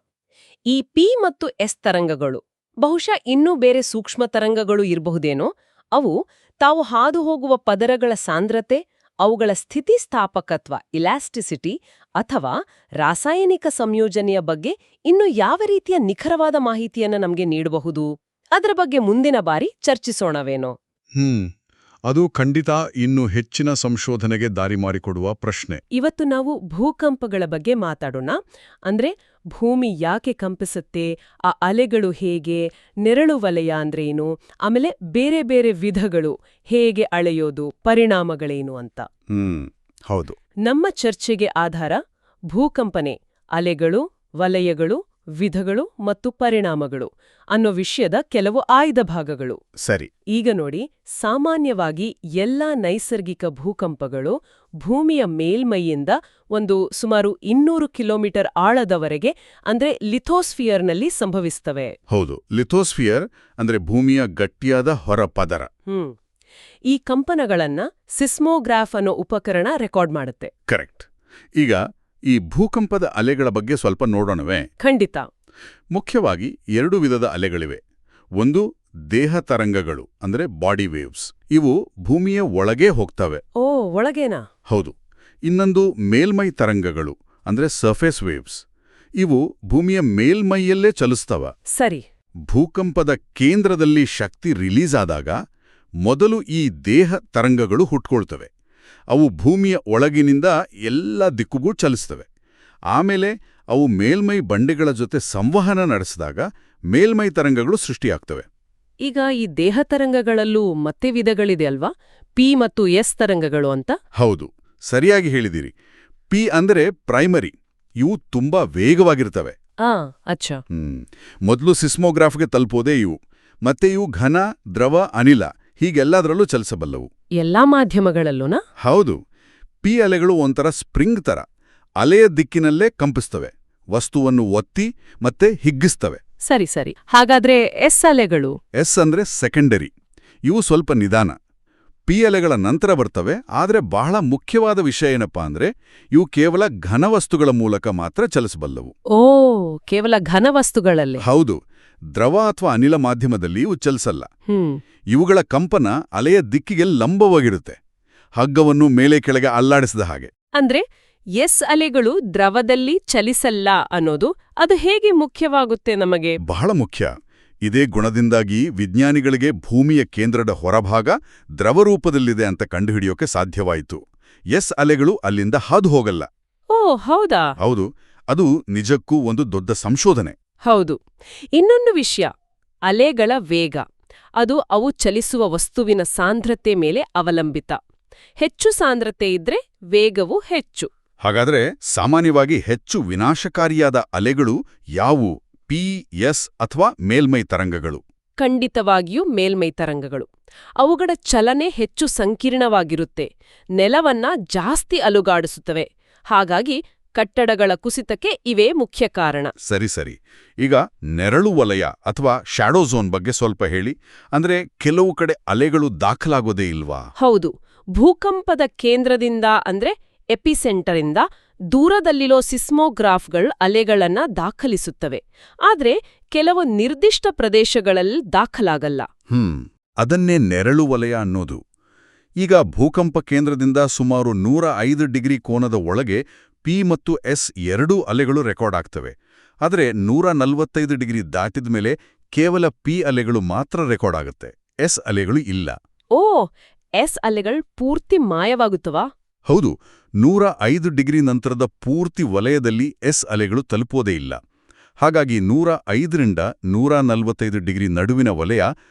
ಈ ಪಿ ಮತ್ತು ಎಸ್ ತರಂಗಗಳು, ಬಹುಶಃ ಇನ್ನೂ ಬೇರೆ ಸೂಕ್ಷ್ಮ ತರಂಗಗಳು ಇರಬಹುದೇನೋ, ಅವು ತಾವು ಹಾದು ಹೋಗುವ ಪದರಗಳ ಸಾಂದ್ರತೆ ಅವುಗಳ ಸ್ಥಿತಿಸ್ಥಾಪಕತ್ವ ಇಲಾಸ್ಟಿಸಿಟಿ ಅಥವಾ ರಾಸಾಯನಿಕ ಸಂಯೋಜನೆಯ ಬಗ್ಗೆ ಇನ್ನು ಯಾವ ರೀತಿಯ ನಿಖರವಾದ ಮಾಹಿತಿಯನ್ನ ನಮಗೆ ನೀಡಬಹುದು ಅದರ ಬಗ್ಗೆ ಮುಂದಿನ ಬಾರಿ ಚರ್ಚಿಸೋಣವೇನೋ. ಅದು ಖಂಡಿತ ಇನ್ನು ಹೆಚ್ಚಿನ ಸಂಶೋಧನೆಗೆ ದಾರಿ ಮಾಡಿಕೊಡುವ ಪ್ರಶ್ನೆ. ಇವತ್ತು ನಾವು ಭೂಕಂಪಗಳ ಬಗ್ಗೆ ಮಾತಾಡೋಣ. ಅಂದ್ರೆ ಭೂಮಿ ಯಾಕೆ ಕಂಪಿಸುತ್ತೆ, ಆ ಅಲೆಗಳು ಹೇಗೆ, ನೆರಳು ವಲಯ ಅಂದ್ರೆ ಏನು, ಆಮೇಲೆ ಬೇರೆ ಬೇರೆ ವಿಧಗಳು ಹೇಗೆ ಅಳೆಯೋದು, ಪರಿಣಾಮಗಳೇನು ಅಂತ. ಹೌದು. ನಮ್ಮ ಚರ್ಚೆಗೆ ಆಧಾರ ಭೂಕಂಪನೆ, ಅಲೆಗಳು, ವಲಯಗಳು, ವಿಧಗಳು ಮತ್ತು ಪರಿಣಾಮಗಳು ಅನ್ನೋ ವಿಷಯದ ಕೆಲವು ಆಯ್ದ ಭಾಗಗಳು. ಸರಿ. ಈಗ ನೋಡಿ, ಸಾಮಾನ್ಯವಾಗಿ ಎಲ್ಲಾ ನೈಸರ್ಗಿಕ ಭೂಕಂಪಗಳು ಭೂಮಿಯ ಮೇಲ್ಮೈಯಿಂದ ಒಂದು ಸುಮಾರು 200 ಕಿಲೋಮೀಟರ್ ಆಳದವರೆಗೆ ಅಂದ್ರೆ ಲಿಥೋಸ್ಫಿಯರ್ನಲ್ಲಿ ಸಂಭವಿಸ್ತವೆ. ಹೌದು, ಲಿಥೋಸ್ಫಿಯರ್ ಅಂದ್ರೆ ಭೂಮಿಯ ಗಟ್ಟಿಯಾದ ಹೊರಪದರ. ಈ ಕಂಪನಗಳನ್ನ ಸಿಸ್ಮೋಗ್ರಾಫ್ ಅನ್ನೋ ಉಪಕರಣ ರೆಕಾರ್ಡ್ ಮಾಡುತ್ತೆ. ಕರೆಕ್ಟ್. ಈಗ ಈ ಭೂಕಂಪದ ಅಲೆಗಳ ಬಗ್ಗೆ ಸ್ವಲ್ಪ ನೋಡೋಣವೇ? ಖಂಡಿತ. ಮುಖ್ಯವಾಗಿ 2 ವಿಧದ ಅಲೆಗಳಿವೆ. ಒಂದು ದೇಹ ತರಂಗಗಳು ಅಂದ್ರೆ ಬಾಡಿ ವೇವ್ಸ್. ಇವು ಭೂಮಿಯ ಒಳಗೇ ಹೋಗ್ತವೆ. ಓ, ಒಳಗೇನಾ? ಹೌದು. ಇನ್ನೊಂದು ಮೇಲ್ಮೈ ತರಂಗಗಳು ಅಂದ್ರೆ ಸರ್ಫೇಸ್ ವೇವ್ಸ್. ಇವು ಭೂಮಿಯ ಮೇಲ್ಮೈಯಲ್ಲೇ ಚಲಿಸ್ತವ. ಸರಿ. ಭೂಕಂಪದ ಕೇಂದ್ರದಲ್ಲಿ ಶಕ್ತಿ ರಿಲೀಸ್ ಆದಾಗ ಮೊದಲು ಈ ದೇಹ ತರಂಗಗಳು ಹುಟ್ಕೊಳ್ತವೆ. ಅವು ಭೂಮಿಯ ಒಳಗಿನಿಂದ ಎಲ್ಲ ದಿಕ್ಕುಗೂ ಚಲಿಸ್ತವೆ. ಆಮೇಲೆ ಅವು ಮೇಲ್ಮೈ ಬಂಡೆಗಳ ಜೊತೆ ಸಂವಹನ ನಡೆಸಿದಾಗ ಮೇಲ್ಮೈ ತರಂಗಗಳು ಸೃಷ್ಟಿಯಾಗ್ತವೆ. ಈಗ ಈ ದೇಹ ತರಂಗಗಳಲ್ಲೂ ಮತ್ತೆ ವಿಧಗಳಿದೆ ಅಲ್ವಾ? ಪಿ ಮತ್ತು ಎಸ್ ತರಂಗಗಳು ಅಂತ. ಹೌದು, ಸರಿಯಾಗಿ ಹೇಳಿದಿರಿ. ಪಿ ಅಂದರೆ ಪ್ರೈಮರಿ. ಇವು ತುಂಬಾ ವೇಗವಾಗಿರ್ತವೆ. ಅಚ್ಚಾ. ಮೊದಲು ಸಿಸ್ಮೋಗ್ರಾಫ್ಗೆ ತಲುಪೋದೇ ಇವು. ಮತ್ತೆ ಇವು ಘನ, ದ್ರವ, ಅನಿಲ ಹೀಗೆಲ್ಲದರಲ್ಲೂ ಚಲಿಸಬಲ್ಲವು. ಎಲ್ಲಾ ಮಾಧ್ಯಮಗಳಲ್ಲೂನಾ? ಹೌದು. ಪಿ ಅಲೆಗಳು ಒಂಥರ ಸ್ಪ್ರಿಂಗ್ ತರ ಅಲೆಯ ದಿಕ್ಕಿನಲ್ಲೇ ಕಂಪಿಸ್ತವೆ, ವಸ್ತುವನ್ನು ಒತ್ತಿ ಮತ್ತೆ ಹಿಗ್ಗಿಸ್ತವೆ. ಸರಿ ಸರಿ. ಹಾಗಾದ್ರೆ ಎಸ್ ಅಲೆಗಳು? ಎಸ್ ಅಂದ್ರೆ ಸೆಕೆಂಡರಿ. ಇವು ಸ್ವಲ್ಪ ನಿಧಾನ. ಪಿ ಅಲೆಗಳ ನಂತರ ಬರ್ತವೆ. ಆದರೆ ಬಹಳ ಮುಖ್ಯವಾದ ವಿಷಯ ಏನಪ್ಪಾ ಅಂದ್ರೆ ಇವು ಕೇವಲ ಘನವಸ್ತುಗಳ ಮೂಲಕ ಮಾತ್ರ ಚಲಿಸಬಲ್ಲವು. ಓ, ಕೇವಲ ಘನವಸ್ತುಗಳಲ್ಲಿ? ಹೌದು. ದ್ರವ ಅಥವಾ ಅನಿಲ ಮಾಧ್ಯಮದಲ್ಲಿ ಇವು ಚಲಿಸಲ್ಲ. ಇವುಗಳ ಕಂಪನ ಅಲೆಯ ದಿಕ್ಕಿಗೆ ಲಂಬವಾಗಿರುತ್ತೆ, ಹಗ್ಗವನ್ನು ಮೇಲೆ ಕೆಳಗೆ ಅಲ್ಲಾಡಿಸಿದ ಹಾಗೆ. ಅಂದ್ರೆ ಎಸ್ ಅಲೆಗಳು ದ್ರವದಲ್ಲಿ ಚಲಿಸಲ್ಲ ಅನ್ನೋದು ಅದು ಹೇಗೆ ಮುಖ್ಯವಾಗುತ್ತೆ ನಮಗೆ? ಬಹಳ ಮುಖ್ಯ. ಇದೇ ಗುಣದಿಂದಾಗಿ ವಿಜ್ಞಾನಿಗಳಿಗೆ ಭೂಮಿಯ ಕೇಂದ್ರದ ಹೊರಭಾಗ ದ್ರವರೂಪದಲ್ಲಿದೆ ಅಂತ ಕಂಡುಹಿಡಿಯೋಕೆ ಸಾಧ್ಯವಾಯಿತು. ಎಸ್ ಅಲೆಗಳು ಅಲ್ಲಿಂದ ಹಾದು ಹೋಗಲ್ಲ. ಓ, ಹೌದಾ? ಹೌದು. ಅದು ನಿಜಕ್ಕೂ ಒಂದು ದೊಡ್ಡ ಸಂಶೋಧನೆ. ಹೌದು. ಇನ್ನೊಂದು ವಿಷಯ, ಅಲೆಗಳ ವೇಗ. ಅದು ಅವು ಚಲಿಸುವ ವಸ್ತುವಿನ ಸಾಂದ್ರತೆ ಮೇಲೆ ಅವಲಂಬಿತ. ಹೆಚ್ಚು ಸಾಂದ್ರತೆ ಇದ್ರೆ ವೇಗವು ಹೆಚ್ಚು. ಹಾಗಾದ್ರೆ ಸಾಮಾನ್ಯವಾಗಿ ಹೆಚ್ಚು ವಿನಾಶಕಾರಿಯಾದ ಅಲೆಗಳು ಯಾವುವು? ಪಿ, ಎಸ್ ಅಥವಾ ಮೇಲ್ಮೈ ತರಂಗಗಳು? ಖಂಡಿತವಾಗಿಯೂ ಮೇಲ್ಮೈ ತರಂಗಗಳು. ಅವುಗಳ ಚಲನೆ ಹೆಚ್ಚು ಸಂಕೀರ್ಣವಾಗಿರುತ್ತೆ, ನೆಲವನ್ನ ಜಾಸ್ತಿ ಅಲುಗಾಡಿಸುತ್ತವೆ. ಹಾಗಾಗಿ ಕಟ್ಟಡಗಳ ಕುಸಿತಕ್ಕೆ ಇವೇ ಮುಖ್ಯ ಕಾರಣ. ಸರಿ ಸರಿ. ಈಗ ನೆರಳು ವಲಯ ಅಥವಾ ಶ್ಯಾಡೋ ಝೋನ್ ಬಗ್ಗೆ ಸ್ವಲ್ಪ ಹೇಳಿ. ಅಂದ್ರೆ ಕೆಲವು ಕಡೆ ಅಲೆಗಳು ದಾಖಲಾಗೋದೇ ಇಲ್ವಾ? ಹೌದು. ಭೂಕಂಪದ ಕೇಂದ್ರದಿಂದ ಅಂದ್ರೆ ಎಪಿಸೆಂಟರಿಂದ ದೂರದಲ್ಲಿರೋ ಸಿಸ್ಮೋಗ್ರಾಫ್ಗಳು ಅಲೆಗಳನ್ನ ದಾಖಲಿಸುತ್ತವೆ. ಆದ್ರೆ ಕೆಲವು ನಿರ್ದಿಷ್ಟ ಪ್ರದೇಶಗಳಲ್ಲಿ ದಾಖಲಾಗಲ್ಲ. ಅದನ್ನೇ ನೆರಳು ವಲಯ ಅನ್ನೋದು. ಈಗ ಭೂಕಂಪ ಕೇಂದ್ರದಿಂದ ಸುಮಾರು 105 ಡಿಗ್ರಿ ಕೋನದ ಒಳಗೆ ಪಿ ಮತ್ತು ಎಸ್ ಎರಡೂ ಅಲೆಗಳು ರೆಕಾರ್ಡ್ ಆಗ್ತವೆ. ಆದರೆ 145 ಡಿಗ್ರಿ ದಾಟಿದ ಮೇಲೆ ಕೇವಲ ಪಿ ಅಲೆಗಳು ಮಾತ್ರ ರೆಕಾರ್ಡ್ ಆಗುತ್ತೆ, ಎಸ್ ಅಲೆಗಳು ಇಲ್ಲ. ಓ, ಎಸ್ ಅಲೆಗಳು ಪೂರ್ತಿ ಮಾಯವಾಗುತ್ತವಾ? ಹೌದು. 105 ಡಿಗ್ರಿ ನಂತರದ ಪೂರ್ತಿ ವಲಯದಲ್ಲಿ ಎಸ್ ಅಲೆಗಳು ತಲುಪೋದೇ ಇಲ್ಲ. ಹಾಗಾಗಿ 105ರಿಂದ 145 ಡಿಗ್ರಿ ನಡುವಿನ ವಲಯ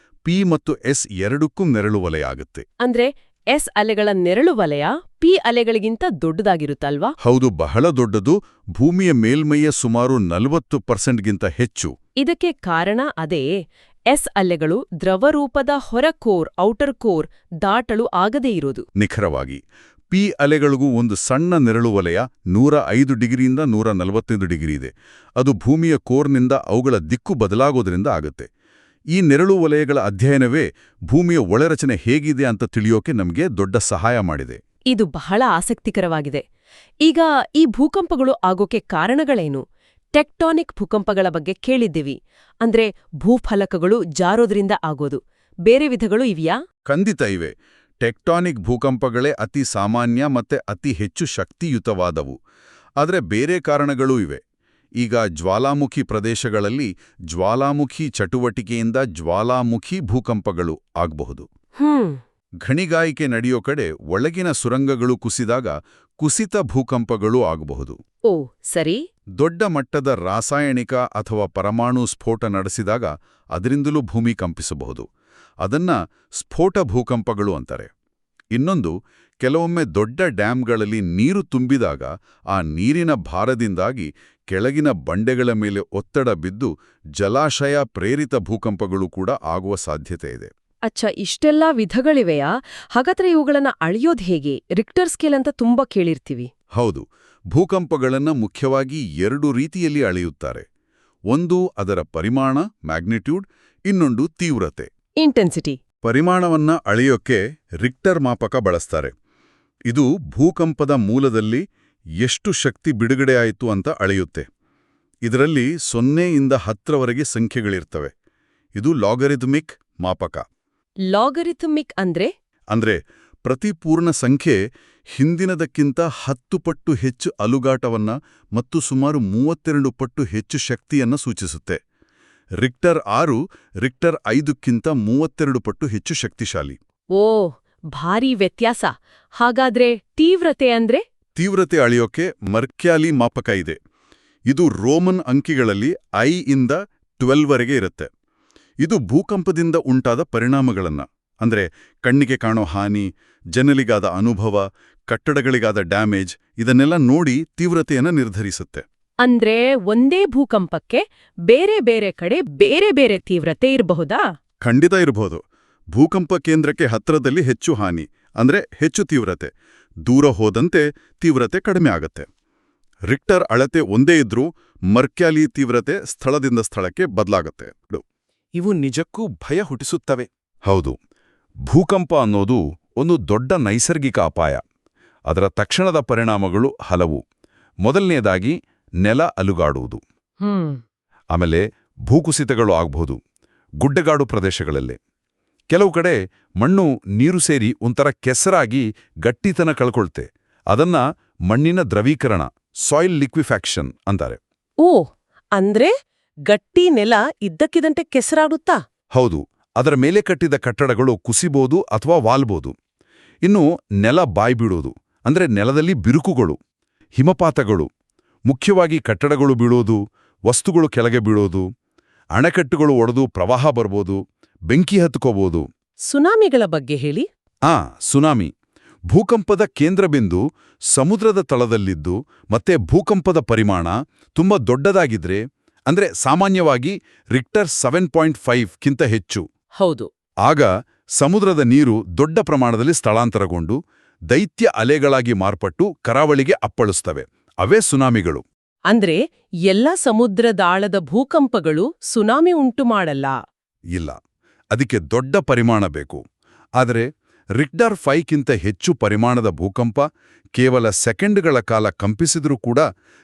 ಪಿ ಮತ್ತು ಎಸ್ ಎರಡಕ್ಕೂ ನೆರಳು ವಲಯ ಆಗುತ್ತೆ. ಅಂದ್ರೆ ಎಸ್ ಅಲೆಗಳ ನೆರಳು ವಲಯ ಪಿ ಅಲೆಗಳಿಗಿಂತ ದೊಡ್ಡದಾಗಿರುತ್ತಲ್ವಾ? ಹೌದು, ಬಹಳ ದೊಡ್ಡದು. ಭೂಮಿಯ ಮೇಲ್ಮೈಯ ಸುಮಾರು 40%ಗಿಂತ ಹೆಚ್ಚು. ಇದಕ್ಕೆ ಕಾರಣ ಅದೇ. ಎಸ್ ಅಲೆಗಳು ದ್ರವರೂಪದ ಹೊರಕೋರ್ ಔಟರ್ ಕೋರ್ ದಾಟಲು ಆಗದೇ ಇರೋದು. ನಿಖರವಾಗಿ. ಪಿ ಅಲೆಗಳಿಗೂ ಒಂದು ಸಣ್ಣ ನೆರಳು ವಲಯ 105 ಡಿಗ್ರಿಯಿಂದ 145 ಡಿಗ್ರಿ ಇದೆ. ಅದು ಭೂಮಿಯ ಕೋರ್ನಿಂದ ಅವುಗಳ ದಿಕ್ಕು ಬದಲಾಗೋದ್ರಿಂದ ಆಗುತ್ತೆ. ಈ ನೆರಳು ವಲಯಗಳ ಅಧ್ಯಯನವೇ ಭೂಮಿಯ ಒಳರಚನೆ ಹೇಗಿದೆ ಅಂತ ತಿಳಿಯೋಕೆ ನಮಗೆ ದೊಡ್ಡ ಸಹಾಯ ಮಾಡಿದೆ. ಇದು ಬಹಳ ಆಸಕ್ತಿಕರವಾಗಿದೆ. ಈಗ ಈ ಭೂಕಂಪಗಳು ಆಗೋಕೆ ಕಾರಣಗಳೇನು? ಟೆಕ್ಟಾನಿಕ್ ಭೂಕಂಪಗಳ ಬಗ್ಗೆ ಕೇಳಿದ್ದೀವಿ. ಅಂದ್ರೆ ಭೂಫಲಕಗಳು ಜಾರೋದ್ರಿಂದ ಆಗೋದು. ಬೇರೆ ವಿಧಗಳು ಇವ್ಯಾ? ಖಂಡಿತ ಇವೆ. ಟೆಕ್ಟಾನಿಕ್ ಭೂಕಂಪಗಳೇ ಅತಿ ಸಾಮಾನ್ಯ ಮತ್ತೆ ಅತಿ ಹೆಚ್ಚು ಶಕ್ತಿಯುತವಾದವು. ಆದರೆ ಬೇರೆ ಕಾರಣಗಳೂ ಇವೆ. ಈಗ ಜ್ವಾಲಾಮುಖಿ ಪ್ರದೇಶಗಳಲ್ಲಿ ಜ್ವಾಲಾಮುಖಿ ಚಟುವಟಿಕೆಯಿಂದ ಜ್ವಾಲಾಮುಖಿ ಭೂಕಂಪಗಳು ಆಗಬಹುದು. ಗಣಿಗಾರಿಕೆ ನಡೆಯೋ ಕಡೆ ಒಳಗಿನ ಸುರಂಗಗಳು ಕುಸಿದಾಗ ಕುಸಿತ ಭೂಕಂಪಗಳೂ ಆಗಬಹುದು. ಓ ಸರಿ. ದೊಡ್ಡ ಮಟ್ಟದ ರಾಸಾಯನಿಕ ಅಥವಾ ಪರಮಾಣು ಸ್ಫೋಟ ನಡೆಸಿದಾಗ ಅದರಿಂದಲೂ ಭೂಮಿ ಕಂಪಿಸಬಹುದು. ಅದನ್ನ ಸ್ಫೋಟ ಭೂಕಂಪಗಳು ಅಂತಾರೆ. ಇನ್ನೊಂದು, ಕೆಲವೊಮ್ಮೆ ದೊಡ್ಡ ಡ್ಯಾಂಗಳಲ್ಲಿ ನೀರು ತುಂಬಿದಾಗ ಆ ನೀರಿನ ಭಾರದಿಂದಾಗಿ ಕೆಳಗಿನ ಬಂಡೆಗಳ ಮೇಲೆ ಒತ್ತಡ ಬಿದ್ದು ಜಲಾಶಯ ಪ್ರೇರಿತ ಭೂಕಂಪಗಳು ಕೂಡ ಆಗುವ ಸಾಧ್ಯತೆ ಇದೆ. ಅಚ್ಚಾ, ಇಷ್ಟೆಲ್ಲಾ ವಿಧಗಳಿವೆಯಾ? ಹಾಗಾದ್ರೆ ಇವುಗಳನ್ನ ಅಳೆಯೋದು ಹೇಗೆ? ರಿಕ್ಟರ್ ಸ್ಕೇಲ್ ಅಂತ ತುಂಬಾ ಕೇಳಿರ್ತೀವಿ. ಹೌದು, ಭೂಕಂಪಗಳನ್ನು ಮುಖ್ಯವಾಗಿ 2 ರೀತಿಯಲ್ಲಿ ಅಳೆಯುತ್ತಾರೆ. ಒಂದು ಅದರ ಪರಿಮಾಣ ಮ್ಯಾಗ್ನಿಟ್ಯೂಡ್, ಇನ್ನೊಂದು ತೀವ್ರತೆ ಇಂಟೆನ್ಸಿಟಿ. ಪರಿಮಾಣವನ್ನ ಅಳೆಯೋಕೆ ರಿಕ್ಟರ್ ಮಾಪಕ ಬಳಸ್ತಾರೆ. ಇದು ಭೂಕಂಪದ ಮೂಲದಲ್ಲಿ ಎಷ್ಟು ಶಕ್ತಿ ಬಿಡುಗಡೆಯಾಯಿತು ಅಂತ ಅಳೆಯುತ್ತೆ. ಇದರಲ್ಲಿ 0 ಇಂದ 10ರವರೆಗೆ ಸಂಖ್ಯೆಗಳಿರ್ತವೆ. ಇದು ಲಾಗರಿಥಮಿಕ್ ಮಾಪಕ. ಲಾಗರಿಥಮಿಕ್ ಅಂದ್ರೆ ಪ್ರತಿ ಪೂರ್ಣ ಸಂಖ್ಯೆ ಹಿಂದಿನದಕ್ಕಿಂತ 10 ಪಟ್ಟು ಹೆಚ್ಚು ಅಲುಗಾಟವನ್ನ ಮತ್ತು ಸುಮಾರು 32 ಪಟ್ಟು ಹೆಚ್ಚು ಶಕ್ತಿಯನ್ನ ಸೂಚಿಸುತ್ತೆ. ರಿಕ್ಟರ್ 6 ರಿಕ್ಟರ್ 5ಕ್ಕಿಂತ 32 ಪಟ್ಟು ಹೆಚ್ಚು ಶಕ್ತಿಶಾಲಿ. ಓ, ಭಾರೀ ವ್ಯತ್ಯಾಸ. ಹಾಗಾದ್ರೆ ತೀವ್ರತೆ ಅಂದ್ರೆ? ತೀವ್ರತೆ ಅಳೆಯೋಕೆ ಮರ್ಕ್ಯಾಲಿ ಮಾಪಕ ಇದೆ. ಇದು ರೋಮನ್ ಅಂಕಿಗಳಲ್ಲಿ ಐ ಇಂದ 12ವರೆಗೆ ಇರುತ್ತೆ. ಇದು ಭೂಕಂಪದಿಂದ ಉಂಟಾದ ಪರಿಣಾಮಗಳನ್ನ, ಅಂದ್ರೆ ಕಣ್ಣಿಗೆ ಕಾಣೋ ಹಾನಿ, ಜನರಿಗಾದ ಅನುಭವ, ಕಟ್ಟಡಗಳಿಗಾದ ಡ್ಯಾಮೇಜ್, ಇದನ್ನೆಲ್ಲ ನೋಡಿ ತೀವ್ರತೆಯನ್ನ ನಿರ್ಧರಿಸುತ್ತೆ. ಅಂದ್ರೆ ಒಂದೇ ಭೂಕಂಪಕ್ಕೆ ಬೇರೆ ಬೇರೆ ಕಡೆ ಬೇರೆ ಬೇರೆ ತೀವ್ರತೆ ಇರಬಹುದಾ? ಖಂಡಿತ ಇರಬಹುದು. ಭೂಕಂಪ ಕೇಂದ್ರಕ್ಕೆ ಹತ್ರದಲ್ಲಿ ಹೆಚ್ಚು ಹಾನಿ, ಅಂದ್ರೆ ಹೆಚ್ಚು ತೀವ್ರತೆ. ದೂರ ಹೋದಂತೆ ತೀವ್ರತೆ ಕಡಿಮೆ ಆಗತ್ತೆ. ರಿಕ್ಟರ್ ಅಳತೆ ಒಂದೇ ಇದ್ರೂ ಮರ್ಕ್ಯಾಲಿ ತೀವ್ರತೆ ಸ್ಥಳದಿಂದ ಸ್ಥಳಕ್ಕೆ ಬದಲಾಗತ್ತೆ. ಇವು ನಿಜಕ್ಕೂ ಭಯ ಹುಟ್ಟಿಸುತ್ತವೆ. ಹೌದು, ಭೂಕಂಪ ಅನ್ನೋದು ಒಂದು ದೊಡ್ಡ ನೈಸರ್ಗಿಕ ಅಪಾಯ. ಅದರ ತಕ್ಷಣದ ಪರಿಣಾಮಗಳು ಹಲವು. ಮೊದಲನೇದಾಗಿ ನೆಲ ಅಲುಗಾಡುವುದು. ಆಮೇಲೆ ಭೂಕುಸಿತಗಳು ಆಗಬಹುದು, ಗುಡ್ಡಗಾಡು ಪ್ರದೇಶಗಳಲ್ಲಿ. ಕೆಲವು ಕಡೆ ಮಣ್ಣು ನೀರು ಸೇರಿ ಒಂಥರ ಕೆಸರಾಗಿ ಗಟ್ಟಿತನ ಕಳ್ಕೊಳ್ತೆ. ಅದನ್ನ ಮಣ್ಣಿನ ದ್ರವೀಕರಣ, ಸಾಯಿಲ್ ಲಿಕ್ವಿಫ್ಯಾಕ್ಷನ್ ಅಂತಾರೆ. ಓ, ಅಂದ್ರೆ ಗಟ್ಟಿ ನೆಲ ಇದ್ದಕ್ಕಿದಂತೆ ಕೆಸರಾಗುತ್ತಾ? ಹೌದು, ಅದರ ಮೇಲೆ ಕಟ್ಟಿದ ಕಟ್ಟಡಗಳು ಕುಸಿಬೋದು ಅಥವಾ ವಾಲ್ಬೋದು. ಇನ್ನು ನೆಲ ಬಾಯ್ಬಿಡೋದು, ಅಂದ್ರೆ ನೆಲದಲ್ಲಿ ಬಿರುಕುಗಳು, ಹಿಮಪಾತಗಳು, ಮುಖ್ಯವಾಗಿ ಕಟ್ಟಡಗಳು ಬೀಳೋದು, ವಸ್ತುಗಳು ಕೆಳಗೆ ಬೀಳೋದು, ಅಣೆಕಟ್ಟುಗಳು ಒಡೆದು ಪ್ರವಾಹ ಬರ್ಬೋದು, ಬೆಂಕಿ ಹತ್ಕೋಬೋದು. ಸುನಾಮಿಗಳ ಬಗ್ಗೆ ಹೇಳಿ. ಸುನಾಮಿ. ಭೂಕಂಪದ ಕೇಂದ್ರಬಿಂದು ಸಮುದ್ರದ ತಳದಲ್ಲಿದ್ದು ಮತ್ತೆ ಭೂಕಂಪದ ಪರಿಮಾಣ ತುಂಬಾ ದೊಡ್ಡದಾಗಿದ್ರೆ, ಅಂದ್ರೆ ಸಾಮಾನ್ಯವಾಗಿ ರಿಕ್ಟರ್ 7.5ಕ್ಕಿಂತ ಹೆಚ್ಚು. ಹೌದು. ಆಗ ಸಮುದ್ರದ ನೀರು ದೊಡ್ಡ ಪ್ರಮಾಣದಲ್ಲಿ ಸ್ಥಳಾಂತರಗೊಂಡು ದೈತ್ಯ ಅಲೆಗಳಾಗಿ ಮಾರ್ಪಟ್ಟು ಕರಾವಳಿಗೆ ಅಪ್ಪಳಿಸ್ತವೆ. ಅವೇ ಸುನಾಮಿಗಳು. ಅಂದ್ರೆ ಎಲ್ಲ ಸಮುದ್ರದಾಳದ ಭೂಕಂಪಗಳು ಸುನಾಮಿ ಉಂಟು ಮಾಡಲ್ಲ? ಇಲ್ಲ, ಅದಕ್ಕೆ ದೊಡ್ಡ ಪರಿಮಾಣ ಬೇಕು. ಆದರೆ ರಿಕ್ಟರ್ 5ಕ್ಕಿಂತ ಹೆಚ್ಚು ಪರಿಮಾಣದ ಭೂಕಂಪ ಕೇವಲ ಸೆಕೆಂಡ್ಗಳ ಕಾಲ ಕಂಪಿಸಿದ್ರೂ ಕೂಡ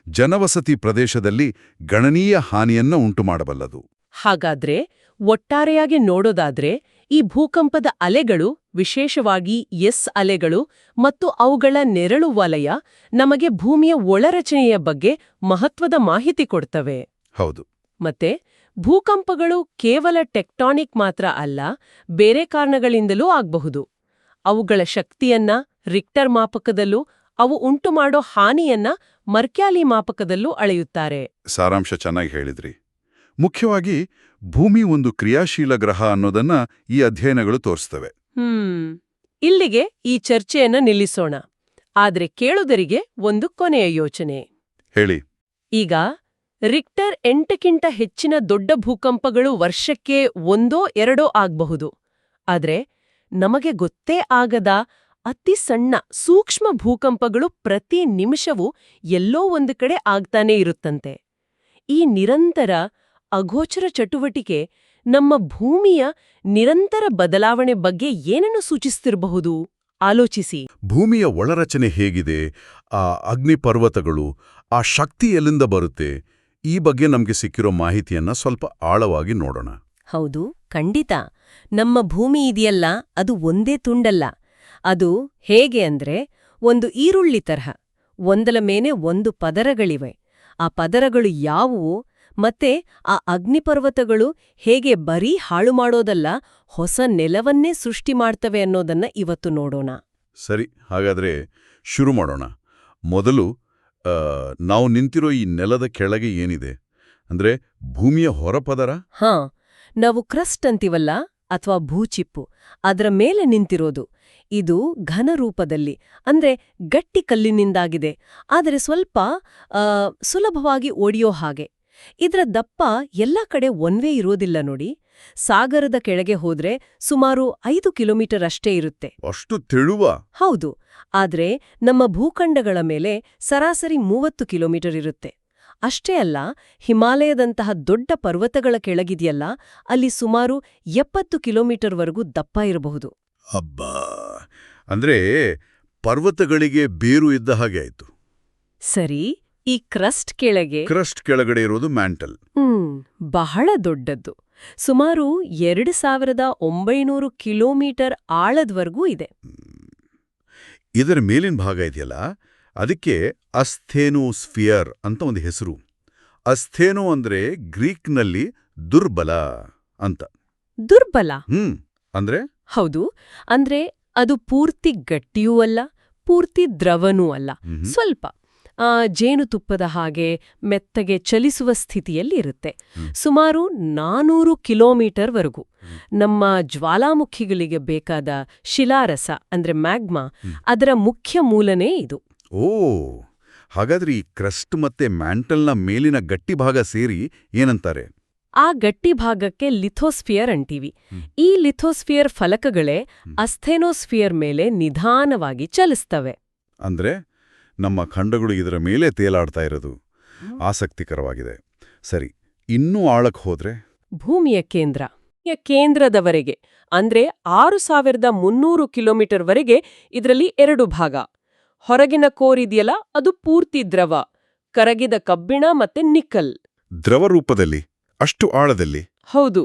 ಜನವಸತಿ ಪ್ರದೇಶದಲ್ಲಿ ಗಣನೀಯ ಹಾನಿಯನ್ನ ಉಂಟುಮಾಡಬಲ್ಲದು. ಹಾಗಾದ್ರೆ ಒಟ್ಟಾರೆಯಾಗಿ ನೋಡೋದಾದ್ರೆ ಈ ಭೂಕಂಪದ ಅಲೆಗಳು, ವಿಶೇಷವಾಗಿ ಎಸ್ ಅಲೆಗಳು ಮತ್ತು ಅವುಗಳ ನೆರಳು ವಲಯ ನಮಗೆ ಭೂಮಿಯ ಒಳರಚನೆಯ ಬಗ್ಗೆ ಮಹತ್ವದ ಮಾಹಿತಿ ಕೊಡ್ತವೆ. ಹೌದು. ಮತ್ತೆ ಭೂಕಂಪಗಳು ಕೇವಲ ಟೆಕ್ಟಾನಿಕ್ ಮಾತ್ರ ಅಲ್ಲ, ಬೇರೆ ಕಾರಣಗಳಿಂದಲೂ ಆಗಬಹುದು. ಅವುಗಳ ಶಕ್ತಿಯನ್ನ ರಿಕ್ಟರ್ ಮಾಪಕದಲ್ಲೂ ಅವು ಉಂಟುಮಾಡೋ ಹಾನಿಯನ್ನ ಮರ್ಕ್ಯಾಲಿ ಮಾಪಕದಲ್ಲೂ ಅಳೆಯುತ್ತಾರೆ. ಸಾರಾಂಶ ಚೆನ್ನಾಗಿ ಹೇಳಿದ್ರಿ. ಮುಖ್ಯವಾಗಿ ಭೂಮಿ ಒಂದು ಕ್ರಿಯಾಶೀಲ ಗ್ರಹ ಅನ್ನೋದನ್ನ ಈ ಅಧ್ಯಯನಗಳು ತೋರಿಸ್ತವೆ. ಇಲ್ಲಿಗೆ ಈ ಚರ್ಚೆಯನ್ನ ನಿಲ್ಲಿಸೋಣ. ಆದ್ರೆ ಕೇಳುಗರಿಗೆ ಒಂದು ಕೊನೆಯ ಯೋಚನೆ. ಹೇಳಿ. ಈಗ ರಿಕ್ಟರ್ 8ಕ್ಕಿಂತ ಹೆಚ್ಚಿನ ದೊಡ್ಡ ಭೂಕಂಪಗಳು ವರ್ಷಕ್ಕೆ 1-2 ಆಗ್ಬಹುದು. ಆದ್ರೆ ನಮಗೆ ಗೊತ್ತೇ ಆಗದ ಅತಿ ಸಣ್ಣ ಸೂಕ್ಷ್ಮ ಭೂಕಂಪಗಳು ಪ್ರತಿ ನಿಮಿಷವೂ ಎಲ್ಲೋ ಒಂದು ಕಡೆ ಆಗ್ತಾನೇ ಇರುತ್ತಂತೆ. ಈ ನಿರಂತರ ಅಗೋಚರ ಚಟುವಟಿಕೆ ನಮ್ಮ ಭೂಮಿಯ ನಿರಂತರ ಬದಲಾವಣೆ ಬಗ್ಗೆ ಏನನ್ನು ಸೂಚಿಸ್ತಿರಬಹುದು? ಆಲೋಚಿಸಿ. ಭೂಮಿಯ ಒಳರಚನೆ ಹೇಗಿದೆ, ಆ ಅಗ್ನಿಪರ್ವತಗಳು, ಆ ಶಕ್ತಿ ಎಲ್ಲಿಂದ ಬರುತ್ತೆ, ಈ ಬಗ್ಗೆ ನಮಗೆ ಸಿಕ್ಕಿರೋ ಮಾಹಿತಿಯನ್ನ ಸ್ವಲ್ಪ ಆಳವಾಗಿ ನೋಡೋಣ. ಹೌದು, ಖಂಡಿತ. ನಮ್ಮ ಭೂಮಿ ಇದೆಯಲ್ಲ, ಅದು ಒಂದೇ ತುಂಡಲ್ಲ. ಅದು ಹೇಗೆ ಅಂದ್ರೆ ಒಂದು ಈರುಳ್ಳಿ ತರಹ ಒಂದಲ ಮೇಲೆ ಒಂದು ಪದರಗಳಿವೆ. ಆ ಪದರಗಳು ಯಾವುವು ಮತ್ತೆ ಆ ಅಗ್ನಿಪರ್ವತಗಳು ಹೇಗೆ ಬರೀ ಹಾಳು ಮಾಡೋದಲ್ಲ, ಹೊಸ ನೆಲವನ್ನೇ ಸೃಷ್ಟಿ ಮಾಡ್ತವೆ ಅನ್ನೋದನ್ನ ಇವತ್ತು ನೋಡೋಣ. ಸರಿ, ಹಾಗಾದ್ರೆ ಶುರು ಮಾಡೋಣ. ಮೊದಲು ನಾವು ನಿಂತಿರೋ ಈ ನೆಲದ ಕೆಳಗೆ ಏನಿದೆ ಅಂದ್ರೆ ಭೂಮಿಯ ಹೊರಪದರ? ಹಾ, ನಾವು ಕ್ರಸ್ಟ್ ಅಂತೀವಲ್ಲ ಅಥವಾ ಭೂಚಿಪ್ಪು, ಅದರ ಮೇಲೆ ನಿಂತಿರೋದು. ಇದು ಘನರೂಪದಲ್ಲಿ ಅಂದ್ರೆ ಗಟ್ಟಿ ಕಲ್ಲಿನಿಂದಾಗಿದೆ, ಆದರೆ ಸ್ವಲ್ಪ ಸುಲಭವಾಗಿ ಒಡೆಯೋ ಹಾಗೆ. ಇದರ ದಪ್ಪ ಎಲ್ಲ ಕಡೆ ಒಂದೇ ಇರೋದಿಲ್ಲ ನೋಡಿ. ಸಾಗರದ ಕೆಳಗೆ ಹೋದ್ರೆ ಸುಮಾರು 5 ಕಿಲೋಮೀಟರ್ ಅಷ್ಟೇ ಇರುತ್ತೆ. ಅಷ್ಟು ತೆಳುವ? ಹೌದು, ಆದ್ರೆ ನಮ್ಮ ಭೂಖಂಡಗಳ ಮೇಲೆ ಸರಾಸರಿ 30 ಕಿಲೋಮೀಟರ್ ಇರುತ್ತೆ. ಅಷ್ಟೇ ಅಲ್ಲ, ಹಿಮಾಲಯದಂತಹ ದೊಡ್ಡ ಪರ್ವತಗಳ ಕೆಳಗಿದೆಯಲ್ಲ, ಅಲ್ಲಿ ಸುಮಾರು 70 ಕಿಲೋಮೀಟರ್ವರೆಗೂ ದಪ್ಪ ಇರಬಹುದು. ಅಬ್ಬಾ, ಅಂದ್ರೆ ಪರ್ವತಗಳಿಗೆ ಬೇರು ಇದ್ದ ಹಾಗೆ ಆಯ್ತು. ಸರಿ, ಈ ಕ್ರಸ್ಟ್ ಕೆಳಗಡೆ ಇರೋದು ಮ್ಯಾಂಟಲ್. ಬಹಳ ದೊಡ್ಡದ್ದು. ಸುಮಾರು 2900 ಕಿಲೋಮೀಟರ್ ಆಳದವರೆಗೂ ಇದೆ. ಇದರ ಮೇಲಿನ ಭಾಗ ಇದೆಯಲ್ಲ, ಅದಕ್ಕೆ ಅಸ್ಥೇನೋಸ್ಫಿಯರ್ ಅಂತ ಒಂದು ಹೆಸರು. ಅಸ್ಥೇನೋ ಅಂದ್ರೆ ಗ್ರೀಕ್ನಲ್ಲಿ ದುರ್ಬಲ ಅಂತ. ದುರ್ಬಲ? ಅಂದ್ರೆ? ಹೌದು, ಅಂದ್ರೆ ಅದು ಪೂರ್ತಿ ಗಟ್ಟಿಯೂ ಅಲ್ಲ, ಪೂರ್ತಿ ದ್ರವನೂ ಅಲ್ಲ. ಸ್ವಲ್ಪ ಜೇನುತುಪ್ಪದ ಹಾಗೆ ಮೆತ್ತಗೆ ಚಲಿಸುವ ಸ್ಥಿತಿಯಲ್ಲಿ ಇರುತ್ತೆ. ಸುಮಾರು 400 ಕಿಲೋಮೀಟರ್ವರೆಗೂ. ನಮ್ಮ ಜ್ವಾಲಾಮುಖಿಗಳಿಗೆ ಬೇಕಾದ ಶಿಲಾರಸ ಅಂದ್ರೆ ಮ್ಯಾಗ್ಮಾ, ಅದರ ಮುಖ್ಯ ಮೂಲನೇ ಇದು. ಓ, ಹಾಗಾದ್ರೆ ಈ ಕ್ರಸ್ಟ್ ಮತ್ತೆ ಮ್ಯಾಂಟಲ್ನ ಮೇಲಿನ ಗಟ್ಟಿ ಭಾಗ ಸೇರಿ ಏನಂತಾರೆ? ಆ ಗಟ್ಟಿ ಭಾಗಕ್ಕೆ ಲಿಥೋಸ್ಫಿಯರ್ ಅಂತೀವಿ. ಈ ಲಿಥೋಸ್ಫಿಯರ್ ಫಲಕಗಳೇ ಅಸ್ಥೆನೋಸ್ಫಿಯರ್ ಮೇಲೆ ನಿಧಾನವಾಗಿ ಚಲಿಸ್ತವೆ. ಅಂದ್ರೆ ನಮ್ಮ ಖಂಡಗಳು ಇದರ ಮೇಲೆ ತೇಲಾಡ್ತಾ ಇರೋದು ಆಸಕ್ತಿಕರವಾಗಿದೆ. ಸರಿ, ಇನ್ನೂ ಆಳಕ್ಕೆ ಹೋದ್ರೆ? ಭೂಮಿಯ ಕೇಂದ್ರದವರೆಗೆ ಅಂದ್ರೆ 6300 ಕಿಲೋಮೀಟರ್ವರೆಗೆ ಇದರಲ್ಲಿ 2 ಭಾಗ. ಹೊರಗಿನ ಕೋರ್ ಇದೆಯಲ್ಲ, ಅದು ಪೂರ್ತಿ ದ್ರವ, ಕರಗಿದ ಕಬ್ಬಿಣ ಮತ್ತೆ ನಿಕ್ಕಲ್. ದ್ರವ ರೂಪದಲ್ಲಿ? ಅಷ್ಟು ಆಳದಲ್ಲಿ? ಹೌದು,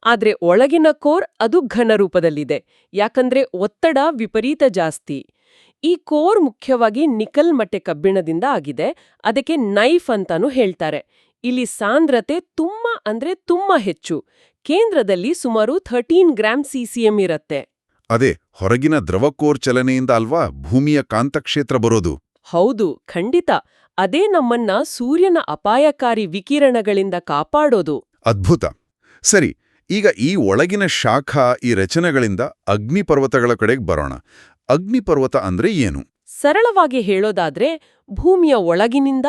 ಆದ್ರೆ ಒಳಗಿನ ಕೋರ್ ಅದು ಘನ ರೂಪದಲ್ಲಿದೆ, ಯಾಕಂದ್ರೆ ಒತ್ತಡ ವಿಪರೀತ ಜಾಸ್ತಿ. ಈ ಕೋರ್ ಮುಖ್ಯವಾಗಿ ನಿಕಲ್ ಮತ್ತೆ ಕಬ್ಬಿಣದಿಂದ ಆಗಿದೆ. ಅದಕ್ಕೆ ನೈಫ್ ಅಂತಾನೂ ಹೇಳ್ತಾರೆ. ಇಲ್ಲಿ ಸಾಂದ್ರತೆ ತುಂಬಾ ಹೆಚ್ಚು. ಕೇಂದ್ರದಲ್ಲಿ ಸುಮಾರು 13 ಗ್ರಾಂ ಸಿಸಿಎಂ ಇರತ್ತೆ. ಅದೇ ಹೊರಗಿನ ದ್ರವಕೋರ್ ಚಲನೆಯಿಂದ ಅಲ್ವಾ ಭೂಮಿಯ ಕಾಂತಕ್ಷೇತ್ರ ಬರೋದು? ಹೌದು, ಖಂಡಿತ. ಅದೇ ನಮ್ಮನ್ನ ಸೂರ್ಯನ ಅಪಾಯಕಾರಿ ವಿಕಿರಣಗಳಿಂದ ಕಾಪಾಡೋದು. ಅದ್ಭುತ. ಸರಿ, ಈಗ ಈ ಒಳಗಿನ ಶಾಖ, ಈ ರಚನೆಗಳಿಂದ ಅಗ್ನಿಪರ್ವತಗಳ ಕಡೆಗೆ ಬರೋಣ. ಅಗ್ನಿಪರ್ವತ ಅಂದ್ರೆ ಏನು? ಸರಳವಾಗಿ ಹೇಳೋದಾದ್ರೆ ಭೂಮಿಯ ಒಳಗಿನಿಂದ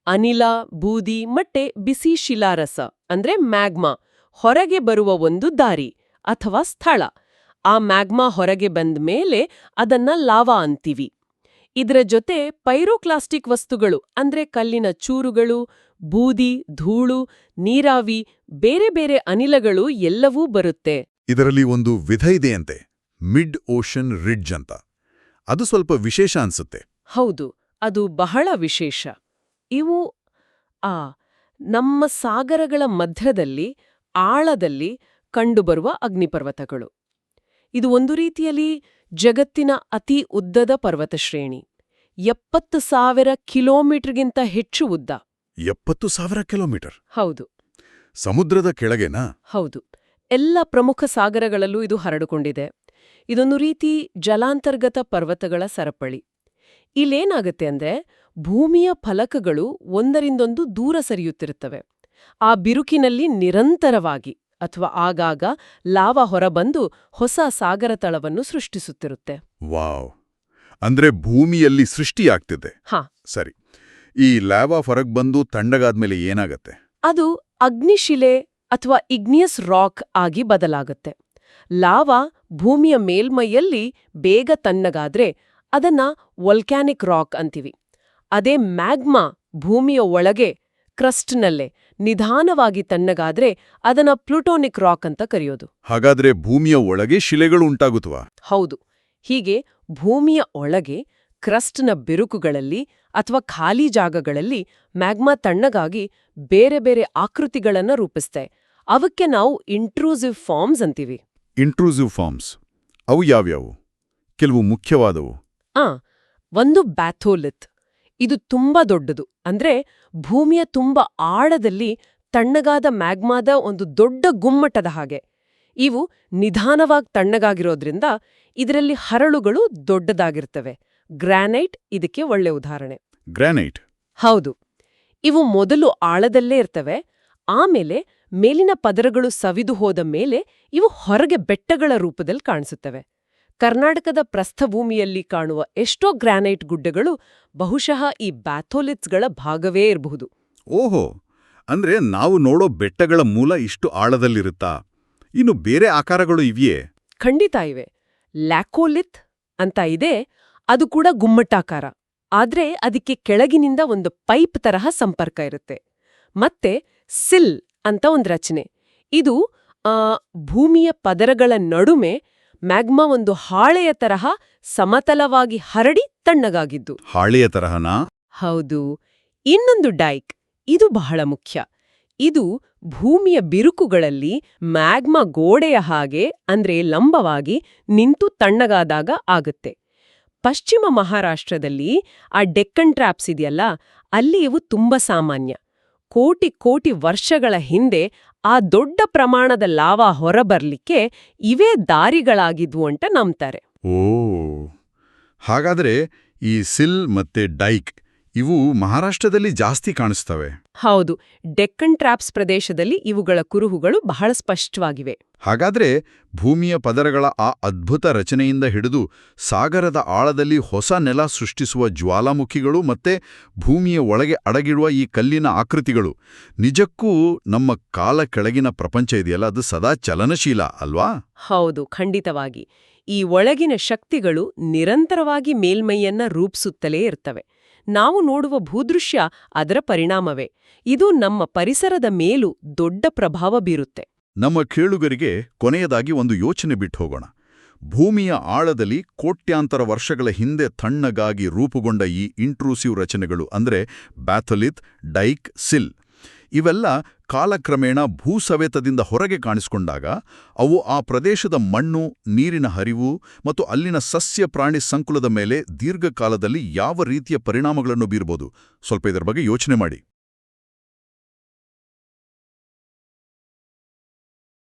ಅನಿಲ, ಬೂದಿ ಮತ್ತೆ ಬಿಸಿ ಶಿಲಾರಸ ಅಂದ್ರೆ ಮ್ಯಾಗ್ಮಾ ಹೊರಗೆ ಬರುವ ಒಂದು ದಾರಿ ಅಥವಾ ಸ್ಥಳ. ಆ ಮ್ಯಾಗ್ಮಾ ಹೊರಗೆ ಬಂದ ಮೇಲೆ ಅದನ್ನ ಲಾವಾ ಅಂತೀವಿ. ಇದರ ಜೊತೆ ಪೈರೋಕ್ಲಾಸ್ಟಿಕ್ ವಸ್ತುಗಳು ಅಂದ್ರೆ ಕಲ್ಲಿನ ಚೂರುಗಳು, ಬೂದಿ, ಧೂಳು, ನೀರಾವಿ, ಬೇರೆ ಬೇರೆ ಅನಿಲಗಳು ಎಲ್ಲವೂ ಬರುತ್ತೆ. ಇದರಲ್ಲಿ ಒಂದು ವಿಧ ಇದೆಯಂತೆ, ಮಿಡ್ ಓಷನ್ ರಿಡ್ಜ್ ಅಂತ. ಅದು ಸ್ವಲ್ಪ ವಿಶೇಷ ಅನ್ಸುತ್ತೆ. ಹೌದು, ಅದು ಬಹಳ ವಿಶೇಷ. ಇವು ನಮ್ಮ ಸಾಗರಗಳ ಮಧ್ಯದಲ್ಲಿ ಆಳದಲ್ಲಿ ಕಂಡುಬರುವ ಅಗ್ನಿಪರ್ವತಗಳು. ಇದು ಒಂದು ರೀತಿಯಲ್ಲಿ ಜಗತ್ತಿನ ಅತಿ ಉದ್ದದ ಪರ್ವತ ಶ್ರೇಣಿ. 70,000 ಕಿಲೋಮೀಟರ್ಗಿಂತ ಹೆಚ್ಚು ಉದ್ದ. 70,000 ಕಿಲೋಮೀಟರ್? ಹೌದು. ಸಮುದ್ರದ ಕೆಳಗೆನಾ? ಹೌದು. ಎಲ್ಲ ಪ್ರಮುಖ ಸಾಗರಗಳಲ್ಲೂ ಇದು ಹರಡಿಕೊಂಡಿದೆ. ಇದೊಂದು ರೀತಿ ಜಲಾಂತರ್ಗತ ಪರ್ವತಗಳ ಸರಪಳಿ. ಇಲ್ಲೇನಾಗತ್ತೆ ಅಂದ್ರೆ ಭೂಮಿಯ ಫಲಕಗಳು ಒಂದರಿಂದೊಂದು ದೂರ ಸರಿಯುತ್ತಿರುತ್ತವೆ. ಆ ಬಿರುಕಿನಲ್ಲಿ ನಿರಂತರವಾಗಿ ಅಥವಾ ಆಗಾಗ ಲಾವಾ ಹೊರಬಂದು ಹೊಸ ಸಾಗರ ತಳವನ್ನು ಸೃಷ್ಟಿಸುತ್ತಿರುತ್ತೆ. ವಾವ್! ಅಂದ್ರೆ ಭೂಮಿಯಲ್ಲಿ ಸೃಷ್ಟಿಯಾಗ್ತಿದೆ. ಹಾ, ಸರಿ. ಈ ಲಾವಾ ಹೊರಗ್ಬಂದು ತಣ್ಣಗಾದ್ಮೇಲೆ ಏನಾಗತ್ತೆ? ಅದು ಅಗ್ನಿಶಿಲೆ ಅಥವಾ ಇಗ್ನಿಯಸ್ ರಾಕ್ ಆಗಿ ಬದಲಾಗುತ್ತೆ. ಲಾವಾ ಭೂಮಿಯ ಮೇಲ್ಮೈಯಲ್ಲಿ ಬೇಗ ತಣ್ಣಗಾದ್ರೆ ಅದನ್ನ ವೊಲ್ಕ್ಯಾನಿಕ್ ರಾಕ್ ಅಂತೀವಿ. ಅದೇ ಮ್ಯಾಗ್ಮಾ ಭೂಮಿಯ ಒಳಗೆ ಕ್ರಸ್ಟ್ನಲ್ಲೇ ನಿಧಾನವಾಗಿ ತಣ್ಣಗಾದ್ರೆ ಅದನ್ನ ಪ್ಲೂಟೋನಿಕ್ ರಾಕ್ ಅಂತ ಕರೆಯೋದು. ಹಾಗಾದ್ರೆ ಭೂಮಿಯ ಒಳಗೆ ಶಿಲೆಗಳು ಉಂಟಾಗುತ್ತವಾ? ಹೌದು. ಹೀಗೆ ಭೂಮಿಯ ಒಳಗೆ ಕ್ರಸ್ಟ್ನ ಬಿರುಕುಗಳಲ್ಲಿ ಅಥವಾ ಖಾಲಿ ಜಾಗಗಳಲ್ಲಿ ಮ್ಯಾಗ್ಮಾ ತಣ್ಣಗಾಗಿ ಬೇರೆ ಬೇರೆ ಆಕೃತಿಗಳನ್ನ ರೂಪಿಸ್ತೆ. ಅವಕ್ಕೆ ನಾವು ಇಂಟ್ರೂಸಿವ್ ಫಾರ್ಮ್ಸ್ ಅಂತೀವಿ. ಇಂಟ್ರೂಸಿವ್ ಫಾರ್ಮ್ಸ್ ಅವು ಯಾವ್ಯಾವು? ಕೆಲವು ಮುಖ್ಯವಾದವು. ಆ ಒಂದು ಬ್ಯಾಥೋಲಿತ್. ಇದು ತುಂಬಾ ದೊಡ್ಡದು. ಅಂದ್ರೆ ಭೂಮಿಯ ತುಂಬ ಆಳದಲ್ಲಿ ತಣ್ಣಗಾದ ಮ್ಯಾಗ್ಮಾದ ಒಂದು ದೊಡ್ಡ ಗುಮ್ಮಟದ ಹಾಗೆ. ಇವು ನಿಧಾನವಾಗಿ ತಣ್ಣಗಾಗಿರೋದ್ರಿಂದ ಇದರಲ್ಲಿ ಹರಳುಗಳು ದೊಡ್ಡದಾಗಿರ್ತವೆ. ಗ್ರಾನೈಟ್ ಇದಕ್ಕೆ ಒಳ್ಳೆ ಉದಾಹರಣೆ. ಗ್ರಾನೈಟ್. ಹೌದು. ಇವು ಮೊದಲು ಆಳದಲ್ಲೇ ಇರ್ತವೆ. ಆಮೇಲೆ ಮೇಲಿನ ಪದರಗಳು ಸವಿದು ಹೋದ ಮೇಲೆ ಇವು ಹೊರಗೆ ಬೆಟ್ಟಗಳ ರೂಪದಲ್ಲಿ ಕಾಣಿಸುತ್ತವೆ. ಕರ್ನಾಟಕದ ಪ್ರಸ್ಥಭೂಮಿಯಲ್ಲಿ ಕಾಣುವ ಎಷ್ಟೋ ಗ್ರಾನೈಟ್ ಗುಡ್ಡಗಳು ಬಹುಶಃ ಈ ಬ್ಯಾಥೋಲಿತ್ಸ್ಗಳ ಭಾಗವೇ ಇರಬಹುದು. ಓಹೋ, ಅಂದ್ರೆ ನಾವು ನೋಡೋ ಬೆಟ್ಟಗಳ ಮೂಲ ಇಷ್ಟು ಆಳದಲ್ಲಿರುತ್ತಾ? ಇನ್ನು ಬೇರೆ ಆಕಾರಗಳು ಇವೆಯೇ? ಖಂಡಿತ ಇವೆ. ಲ್ಯಾಕೋಲಿತ್ ಅಂತ ಇದೆ. ಅದು ಕೂಡ ಗುಮ್ಮಟಾಕಾರ. ಆದ್ರೆ ಅದಕ್ಕೆ ಕೆಳಗಿನಿಂದ ಒಂದು ಪೈಪ್ ತರಹ ಸಂಪರ್ಕ ಇರುತ್ತೆ. ಮತ್ತೆ ಸಿಲ್ ಅಂತ ಒಂದು ರಚನೆ. ಇದು ಭೂಮಿಯ ಪದರಗಳ ನಡುವೆ ಮ್ಯಾಗ್ಮಾ ಒಂದು ಹಾಳೆಯ ತರಹ ಸಮತಲವಾಗಿ ಹರಡಿ ತಣ್ಣಗಾಗಿದ್ದು. ಹಾಳೆಯ ತರಹನಾ? ಹೌದು. ಇನ್ನೊಂದು ಡೈಕ್. ಇದು ಬಹಳ ಮುಖ್ಯ. ಇದು ಭೂಮಿಯ ಬಿರುಕುಗಳಲ್ಲಿ ಮ್ಯಾಗ್ಮಾ ಗೋಡೆಯ ಹಾಗೆ ಅಂದ್ರೆ ಲಂಬವಾಗಿ ನಿಂತು ತಣ್ಣಗಾದಾಗ ಆಗುತ್ತೆ. ಪಶ್ಚಿಮ ಮಹಾರಾಷ್ಟ್ರದಲ್ಲಿ ಆ ಡೆಕ್ಕನ್ ಟ್ರ್ಯಾಪ್ಸ್ ಇದೆಯಲ್ಲ, ಅಲ್ಲಿ ಇವು ತುಂಬಾ ಸಾಮಾನ್ಯ. ಕೋಟಿ ಕೋಟಿ ವರ್ಷಗಳ ಹಿಂದೆ ಆ ದೊಡ್ಡ ಪ್ರಮಾಣದ ಲಾವಾ ಹೊರಬರ್ಲಿಕ್ಕೆ ಇವೇ ದಾರಿಗಳಾಗಿದ್ವು ಅಂತ ನಂಬ್ತಾರೆ. ಓ, ಹಾಗಾದ್ರೆ ಈ ಸಿಲ್ ಮತ್ತೆ ಡೈಕ್ ಇವು ಮಹಾರಾಷ್ಟ್ರದಲ್ಲಿ ಜಾಸ್ತಿ ಕಾಣಿಸ್ತವೆ. ಹೌದು. ಡೆಕ್ಕನ್ ಟ್ರ್ಯಾಪ್ಸ್ ಪ್ರದೇಶದಲ್ಲಿ ಇವುಗಳ ಕುರುಹುಗಳು ಬಹಳ ಸ್ಪಷ್ಟವಾಗಿವೆ. ಹಾಗಾದ್ರೆ ಭೂಮಿಯ ಪದರಗಳ ಆ ಅದ್ಭುತ ರಚನೆಯಿಂದ ಹಿಡಿದು ಸಾಗರದ ಆಳದಲ್ಲಿ ಹೊಸ ನೆಲ ಸೃಷ್ಟಿಸುವ ಜ್ವಾಲಾಮುಖಿಗಳು ಮತ್ತೆ ಭೂಮಿಯ ಒಳಗೆ ಅಡಗಿಡುವ ಈ ಕಲ್ಲಿನ ಆಕೃತಿಗಳು, ನಿಜಕ್ಕೂ ನಮ್ಮ ಕಾಲ ಕೆಳಗಿನ ಪ್ರಪಂಚ ಇದೆಯಲ್ಲ, ಅದು ಸದಾ ಚಲನಶೀಲ ಅಲ್ವಾ? ಹೌದು, ಖಂಡಿತವಾಗಿ. ಈ ಒಳಗಿನ ಶಕ್ತಿಗಳು ನಿರಂತರವಾಗಿ ಮೇಲ್ಮೈಯನ್ನ ರೂಪಿಸುತ್ತಲೇ ಇರ್ತವೆ. ನಾವು ನೋಡುವ ಭೂದೃಶ್ಯ ಅದರ ಪರಿಣಾಮವೇ. ಇದು ನಮ್ಮ ಪರಿಸರದ ಮೇಲೂ ದೊಡ್ಡ ಪ್ರಭಾವ ಬೀರುತ್ತೆ. ನಮ್ಮ ಕೇಳುಗರಿಗೆ ಕೊನೆಯದಾಗಿ ಒಂದು ಯೋಚನೆ ಬಿಟ್ಟು ಹೋಗೋಣ. ಭೂಮಿಯ ಆಳದಲ್ಲಿ ಕೋಟ್ಯಾಂತರ ವರ್ಷಗಳ ಹಿಂದೆ ತಣ್ಣಗಾಗಿ ರೂಪುಗೊಂಡ ಈ ಇಂಟ್ರೂಸಿವ್ ರಚನೆಗಳು ಅಂದ್ರೆ ಬ್ಯಾಥೋಲಿತ್, ಡೈಕ್, ಸಿಲ್ ಇವೆಲ್ಲ ಕಾಲಕ್ರಮೇಣ ಭೂಸವೆತದಿಂದ ಹೊರಗೆ ಕಾಣಿಸಿಕೊಂಡಾಗ ಅವು ಆ ಪ್ರದೇಶದ ಮಣ್ಣು, ನೀರಿನ ಹರಿವು ಮತ್ತು ಅಲ್ಲಿನ ಸಸ್ಯ ಪ್ರಾಣಿ ಸಂಕುಲದ ಮೇಲೆ ದೀರ್ಘಕಾಲದಲ್ಲಿ ಯಾವ ರೀತಿಯ ಪರಿಣಾಮಗಳನ್ನು ಬೀರಬಹುದು? ಸ್ವಲ್ಪ ಇದರ ಬಗ್ಗೆ ಯೋಚನೆ ಮಾಡಿ.